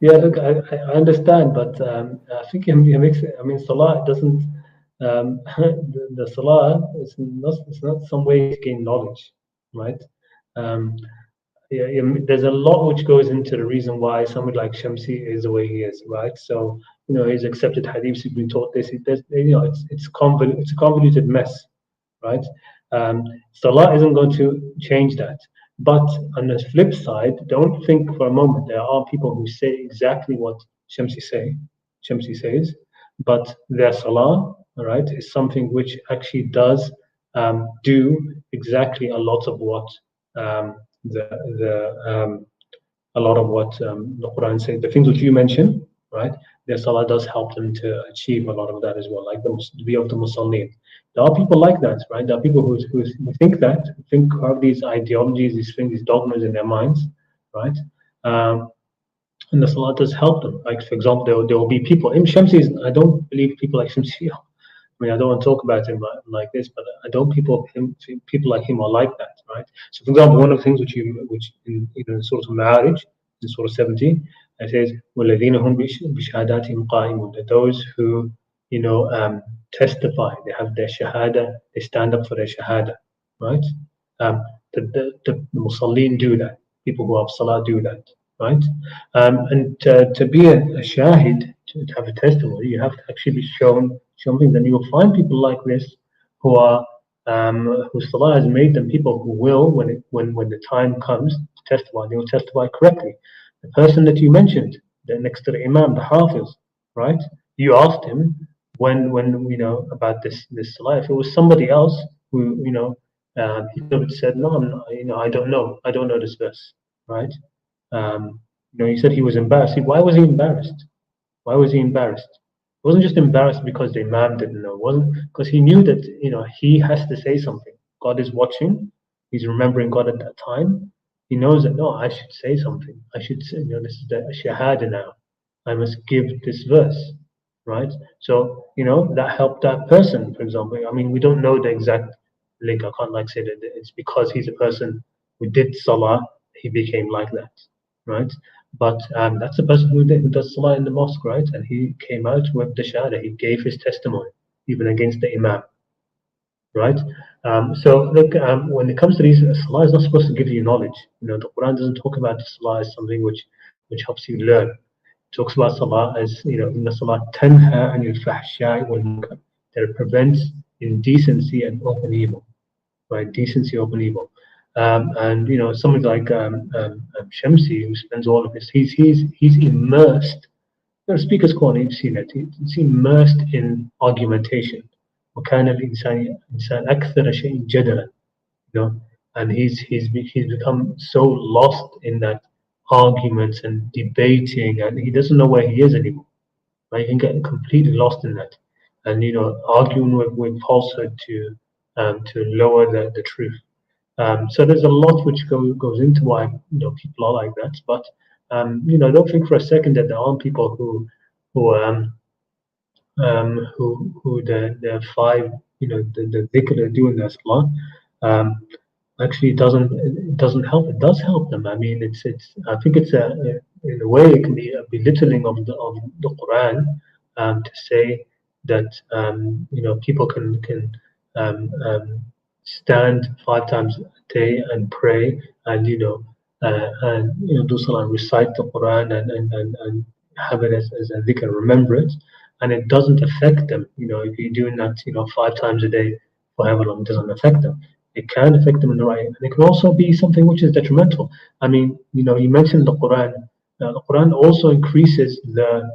Yeah, look, I understand, but I think you mix it. I mean, Salah doesn't. The Salah it's not some way to gain knowledge, right? Um, yeah, there's a lot which goes into the reason why somebody like Shamsi is the way he is, right? So he's accepted hadiths, he's been taught this. It's a convoluted mess, right? Salah isn't going to change that. But on the flip side, don't think for a moment there are people who say exactly what Shamsi say, Shamsi says, but their salah, all right, is something which actually does do exactly a lot of what um, the a lot of what the Quran says, the things which you mentioned, right? Their salah does help them to achieve a lot of that as well, like the be of the Musallin. There are people like that, right? There are people who think that, who think have these ideologies, these things, these dogmas in their minds, right? Um, and the salah does help them. Like, for example, there will be people. Im Shamsi is, I don't believe people like Shamsi. I mean, I don't want to talk about him like this, but I don't people like him are like that, right? So, for example, one of the things which in Surah Al-Ma'arij, in Surah 17, it says, وَالَّذِينَ هُمْ بِشَهَادَاتِهِمْ قَائِمُونَ, that those who, testify, they have their shahada, they stand up for their shahada, right? Um, the Musallin do that. People who have salah do that, right? And to be a shahid, to have a testimony, you have to actually be shown something. Then you will find people like this who are whose salah has made them people who will, when the time comes to testify, they will testify correctly. The person that you mentioned, the next to the imam, the hafiz, right? You asked him when about this salah. If it was somebody else who he could have said, no, I'm not, I don't know this verse, right? He said he was embarrassed. Why was he embarrassed? Why was he embarrassed? He wasn't just embarrassed because the imam didn't know. It wasn't because he knew that he has to say something. God is watching. He's remembering God at that time. He knows that no, I should say something. I should say, this is the shahada now. I must give this verse, right? So that helped that person. For example, I mean, we don't know the exact link. I can't like say that it's because he's a person who did salah, he became like that, right? But that's the person who does salah in the mosque, right? And he came out with the shahada. He gave his testimony, even against the imam, right? So look, when it comes to these, salah is not supposed to give you knowledge. The Quran doesn't talk about salah as something which helps you learn. It talks about salah as, inna salat tanha anil fahsha'i wal munkar, that it prevents indecency and open evil, right? Decency, open evil. And someone like Shamsi, who spends all of his, he's immersed. Speakers Corner, you've seen it. He's immersed in argumentation. وكان الإنسان أكثر شيء جدلا, and he's become so lost in that arguments and debating, and he doesn't know where he is anymore. Right? He can get completely lost in that, and arguing with falsehood to lower the truth. So there's a lot which goes into why people are like that. But don't think for a second that there aren't people who the five the dhikr they do in their salah actually it doesn't help. It does help them. I mean, it's I think it's in a way it can be a belittling of the Quran, to say that people can stand 5 times a day and pray, and do salah, recite the Quran, and have it as a dhikr, remember it, and it doesn't affect them. If you're doing that 5 times a day for however long, it doesn't affect them. It can affect them in the right, and it can also be something which is detrimental. I mean, you mentioned the Quran. The Quran also increases the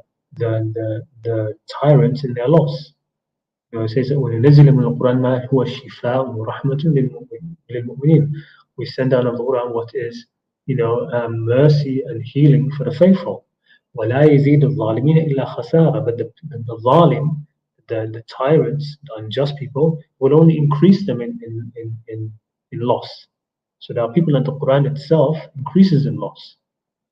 tyrants in their loss. It says that وَنُنَزِّلُ مِنَ الْقُرْآنِ مَا هُوَ شِفَاءٌ وَرَحْمَةٌ لِلْمُؤْمِنِينَ. We send down of the Quran what is, mercy and healing for the faithful. وَلَا يَزِيدُ الظَّالِمِينَ إِلَّا خَسَارًا. But the zalim, the tyrants, the unjust people, will only increase them in loss. So there are people in the Quran itself increases in loss.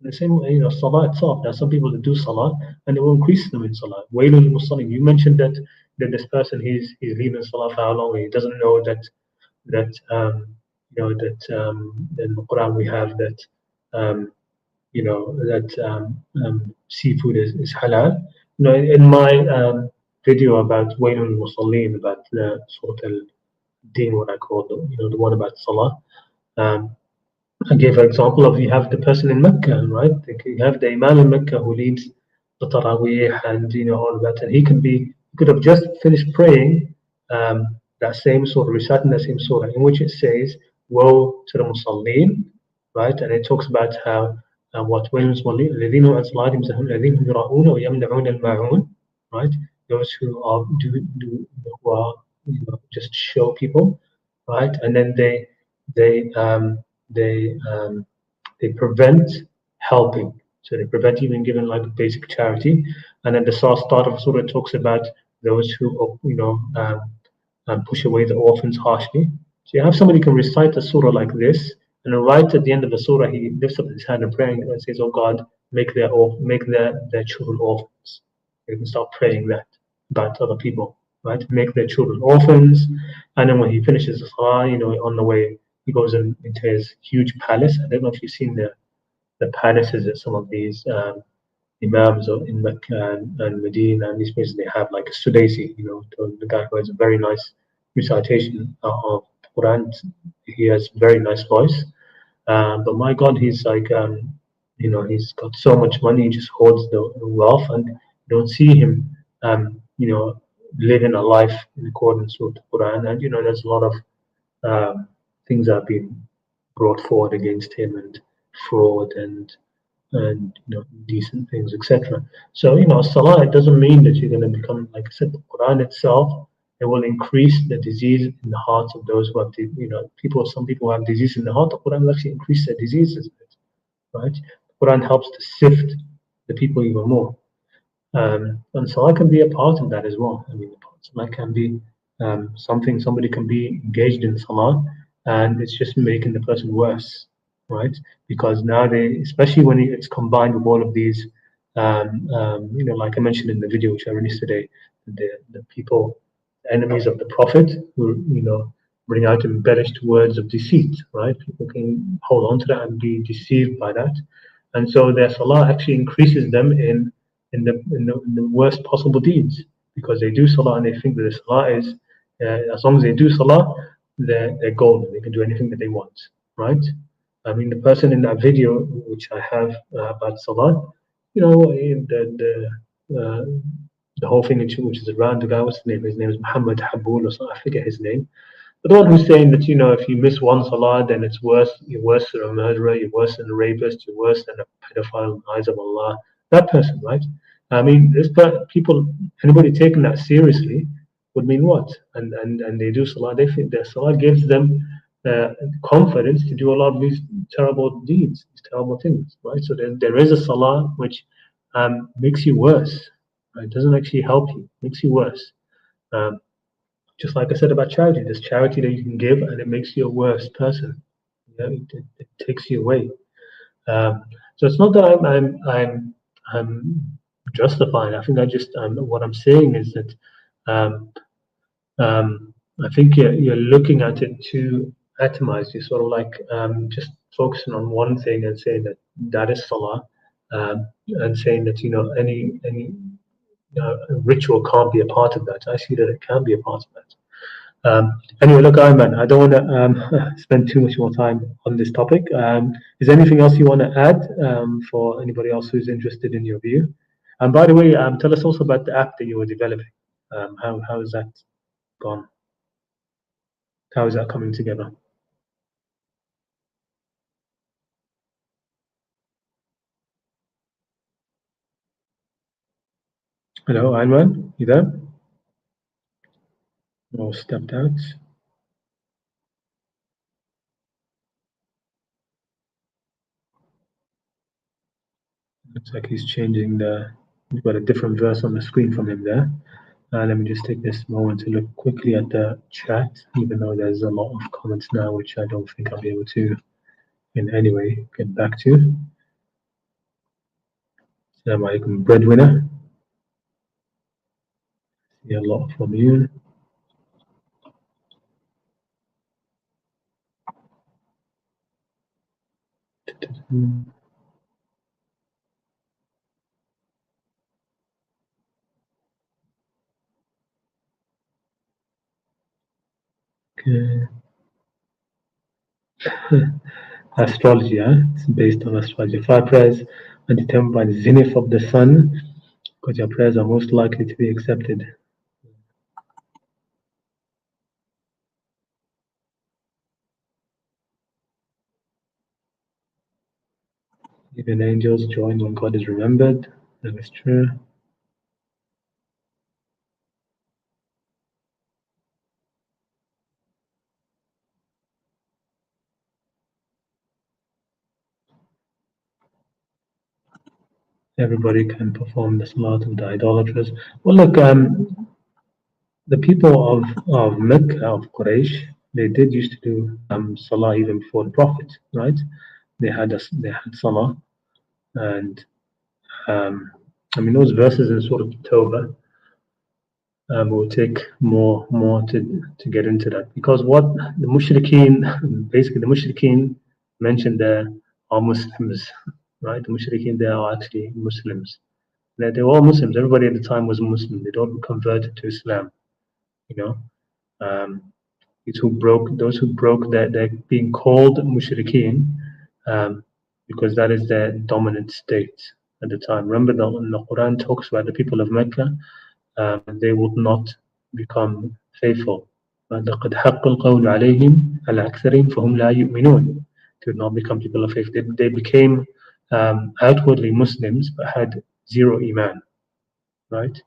The same way, salah itself. There are some people that do salah and it will increase them in salah. Wailul Musallin. You mentioned that this person he's leaving salah for how long? He doesn't know that in the Quran we have that seafood is halal. In my video about Wailul Musallin, about the Surat al-Din, what I call the one about salah. I gave an example of, you have the person in Mecca, right? You have the Imam in Mecca who leads the Taraweeh and all of that, and he could have just finished praying that same surah, reciting that same surah, in which it says, "Woe to the Musallin," right? And it talks about how what Musallin, الذين عن صلاتهم ساهون الذين يراؤون ويمنعون الماعون, right? Those who are who are just show people, right? And then they prevent helping. So they prevent even giving like basic charity. And then the start of Surah talks about those who push away the orphans harshly. So you have somebody who can recite a surah like this, and then right at the end of the surah he lifts up his hand and praying and says, "Oh God, make their children orphans." You can start praying that about other people, right? Make their children orphans. And then when he finishes the salah, on the way he goes into his huge palace. I don't know if you've seen the palaces that some of these imams in Mecca and Medina and these places, they have like a Sudaisi, the guy who has a very nice recitation of Quran. He has very nice voice. But my God, he's like, he's got so much money, he just hoards the wealth, and you don't see him, living a life in accordance with the Quran. And there's a lot of things that have been brought forward against him, and fraud and decent things, etc. So salah, it doesn't mean that you're going to become, like I said, the Quran itself, it will increase the disease in the hearts of those who have some people who have disease in the heart. The Quran will actually increase their diseases, right? The Quran helps to sift the people even more. And salah can be a part of that as well. I mean, salah can be something, somebody can be engaged in salah and it's just making the person worse, right? Because now especially when it's combined with all of these, like I mentioned in the video which I released today, the people, enemies of the Prophet, who bring out embellished words of deceit, right? People can hold on to that and be deceived by that, and so their salah actually increases them in the worst possible deeds, because they do salah and they think that the salah is, as long as they do salah, they're golden. They can do anything that they want, right? I mean, the person in that video which I have about salah, the whole thing which is around the guy. What's his name? His name is Muhammad Habul or something. I forget his name. But the one who's saying that if you miss one salah, then it's worse. You're worse than a murderer. You're worse than a rapist. You're worse than a pedophile in the eyes of Allah. That person, right? I mean, people. Anybody taking that seriously would mean what? And they do salah. They think their salah gives them confidence to do a lot of these terrible deeds, these terrible things, right? So there is a salah which makes you worse. Right? It doesn't actually help you. It makes you worse. Just like I said about charity, there's charity that you can give and it makes you a worse person. It takes you away. So it's not that I'm justifying. I think what I'm saying is that um, I think you're looking at it too atomized. You're sort of like just focusing on one thing and saying that is salah, and saying that any ritual can't be a part of that. I see that it can be a part of that. Anyway, look, Ayman, I don't want to spend too much more time on this topic. Is there anything else you want to add for anybody else who's interested in your view? And by the way, tell us also about the app that you were developing. How has that gone? How is that coming together? Hello, Ayman, you there? Oh, stepped out. Looks like he's changing we've got a different verse on the screen from him there. Let me just take this moment to look quickly at the chat, even though there's a lot of comments now, which I don't think I'll be able to in any way get back to. Assalamu alaikum, breadwinner. See a lot from you. Okay. Astrology, it's based on astrology. 5 prayers are determined by the zenith of the sun, because your prayers are most likely to be accepted. Even angels join when God is remembered. That is true. Everybody can perform the salat of the idolaters. Well, look, the people of Mecca, of Quraysh, they did used to do salah even before the Prophet, right? They had salah, and I mean those verses in Surah Tawbah. We'll take more to get into that, because what the mushrikeen, basically the mushrikeen mentioned there are Muslims, right? The mushrikeen there are actually Muslims. They were all Muslims. Everybody at the time was Muslim. They don't converted to Islam, you know. Those who broke they're being called mushrikeen because that is their dominant state at the time. Remember, the Quran talks about the people of Mecca. They would not become faithful. لقد حق القول عليهم على أكثرهم فهم لا يؤمنون. They would not become people of faith. They became outwardly Muslims but had zero iman, right?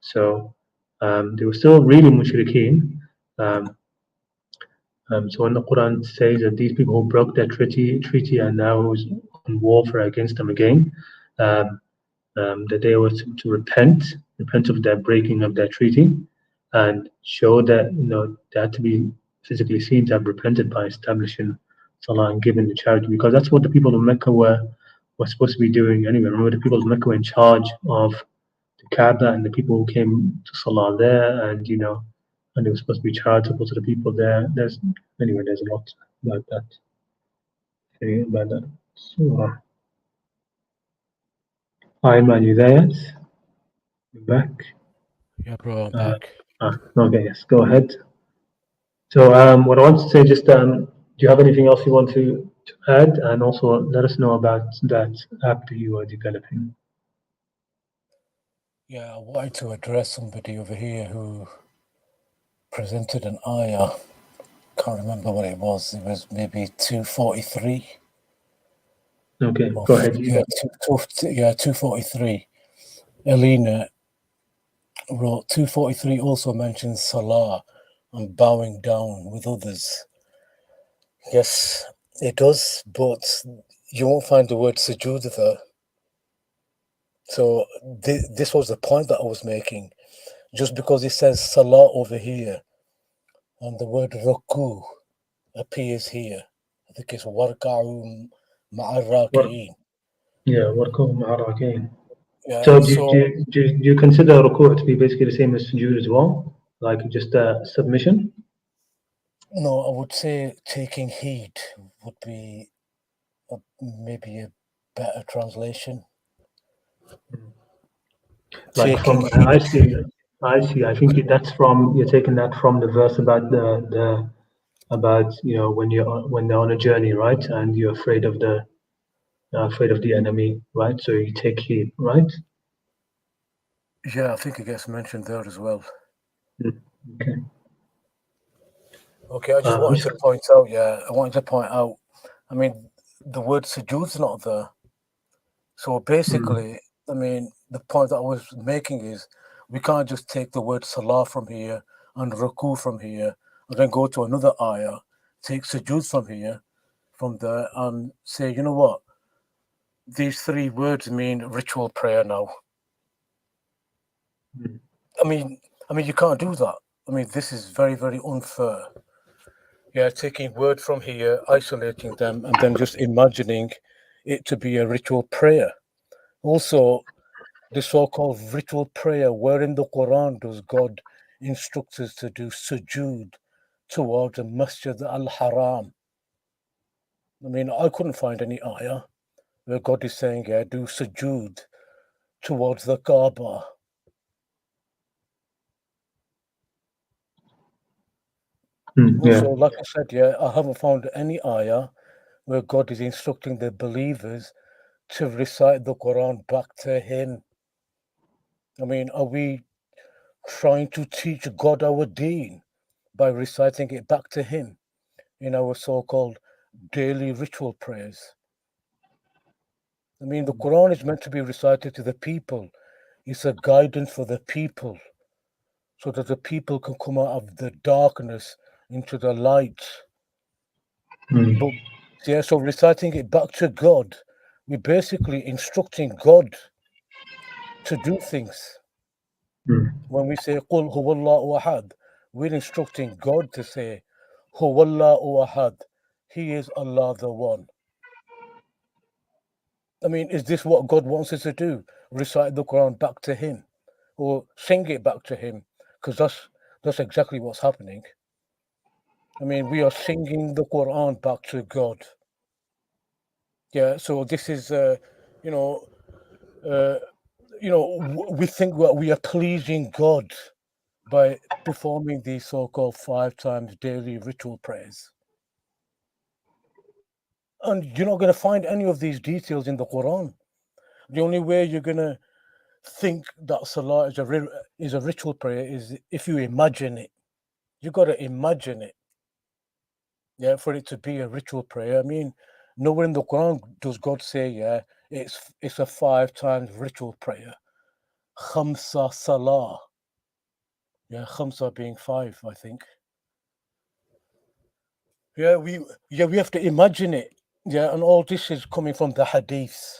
So they were still really mushrikeen. So when the Quran says that these people who broke their treaty and now is on warfare against them again, that they were to repent of their breaking of their treaty, and show that they had to be physically seen to have repented by establishing salah and giving the charity, because that's what the people of Mecca were supposed to be doing anyway. Remember, the people of Mecca were in charge of the Kaaba and the people who came to salah there, and and they were supposed to be charitable to the people there. There's a lot about that. So, hi, man, you there yet? You're back. Yeah, bro, I'm back. Okay, yes, go ahead. So, what I want to say, just do you have anything else you want to add, and also let us know about that app that you are developing. Yeah, I wanted to address somebody over here who presented an ayah. Can't remember what it was. It was maybe 243. Okay, go ahead. Yeah, 243. Elena wrote 243 also mentions salah and bowing down with others. Yes, it does, but you won't find the word sujood there. So this was the point that I was making. Just because it says salah over here and the word ruku appears here, I think it's warka'u ma'arraki'in. Yeah, warku ma'arakin. Yeah, So so do you consider ruku' to be basically the same as sujood as well? Like just a submission? no, I would say taking heed would be maybe a better translation. Like Taking from heed. I see. I think that's from you're taking that from the verse about the about when they're on a journey, right? And you're afraid of the enemy, right? So you take heed, right? Yeah, I think it gets mentioned there as well. Okay. Okay, I just wanted to point out, I mean, the word sujood's not there. So basically, I mean, the point that I was making is we can't just take the word salah from here and ruku from here and then go to another ayah, take sujood from here, from there, and say, you know what? These three words mean ritual prayer now. I mean, you can't do that. I mean, this is very, very unfair. Yeah, taking word from here, isolating them, and then just imagining it to be a ritual prayer. Also, the so-called ritual prayer, where in the Quran does God instruct us to do sujood towards the Masjid al-Haram? I mean, I couldn't find any ayah where God is saying, yeah, do sujood towards the Kaaba. Yeah. Also, like I said, yeah, I haven't found any ayah where God is instructing the believers to recite the Quran back to Him. I mean, are we trying to teach God our deen by reciting it back to Him in our so-called daily ritual prayers? I mean, the Quran is meant to be recited to the people. It's a guidance for the people so that the people can come out of the darkness into the light. But yeah, so reciting it back to God, we're basically instructing God to do things. When we say Qul huwallahu ahad, we're instructing God to say Huwallahu ahad. He is Allah the One. I mean, is this what God wants us to do? Recite the Quran back to Him, or sing it back to Him? Because that's exactly what's happening. I mean, we are singing the Quran back to God. Yeah. So this is, you know, we think that we are pleasing God by performing these so-called 5 times daily ritual prayers. And you're not going to find any of these details in the Quran. The only way you're going to think that Salah is a ritual prayer is if you imagine it. You got to imagine it, yeah, for it to be a ritual prayer. I mean, nowhere in the Quran does God say, yeah, it's a 5 times ritual prayer. Khamsa Salah. Yeah, Khamsa being 5, I think. Yeah, we have to imagine it. Yeah, and all this is coming from the hadiths.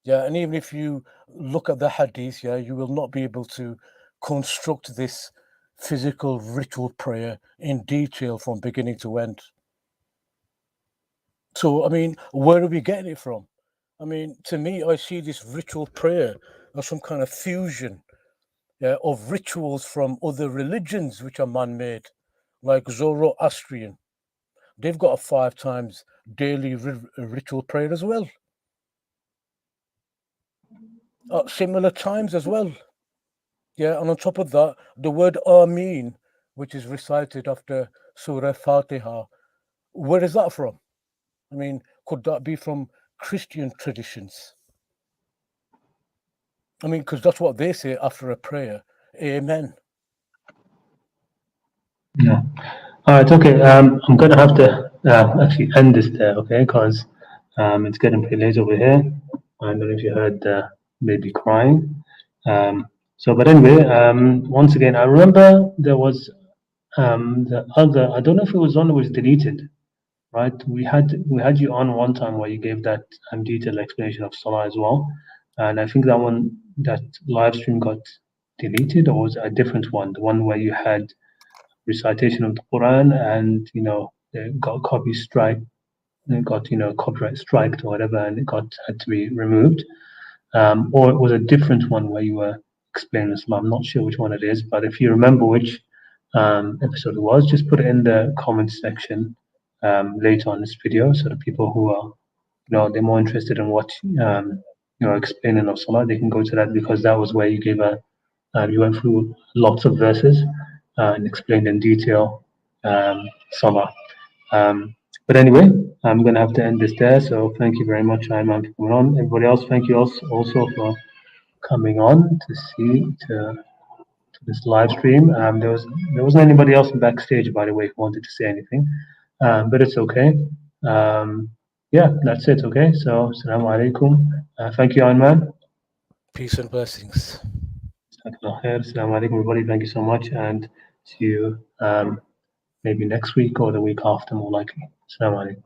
Yeah, and even if you look at the hadith, yeah, you will not be able to construct this physical ritual prayer in detail from beginning to end. So, I mean, where are we getting it from? I mean, to me, I see this ritual prayer as some kind of fusion, yeah, of rituals from other religions which are man-made, like Zoroastrian. They've got a 5 times daily ritual prayer as well. At similar times as well. Yeah, and on top of that, the word Ameen, which is recited after Surah Fatiha, where is that from? I mean, could that be from Christian traditions? I mean, because that's what they say after a prayer. Amen. Yeah. All right. Okay. I'm gonna have to actually end this there. Okay, because it's getting pretty late over here. I don't know if you heard the baby crying. But anyway, once again, I remember there was the other. I don't know if it was one that was deleted. Right? We had you on one time where you gave that detailed explanation of Salah as well, and I think that live stream got deleted, or was it a different one? The one where you had recitation of the Quran and it got copy strike, it got copyright striked or whatever, and it had to be removed, or it was a different one where you were explaining Islam. I'm not sure which one it is, but if you remember which episode it was, just put it in the comments section later on this video, so the people who are they're more interested in what explaining of Salah, they can go to that, because that was where you gave you went through lots of verses and explained in detail Salah. But anyway, I'm going to have to end this there. So thank you very much, Ayman, for coming on. Everybody else, thank you also for coming on to this live stream. There wasn't anybody else backstage, by the way, who wanted to say anything, but it's okay. Yeah, that's it. Okay, so Assalamu alaikum. Thank you, Ayman. Peace and blessings. Assalamu alaikum, everybody. Thank you so much, and see you maybe next week or the week after, more likely. Assalamu alaikum.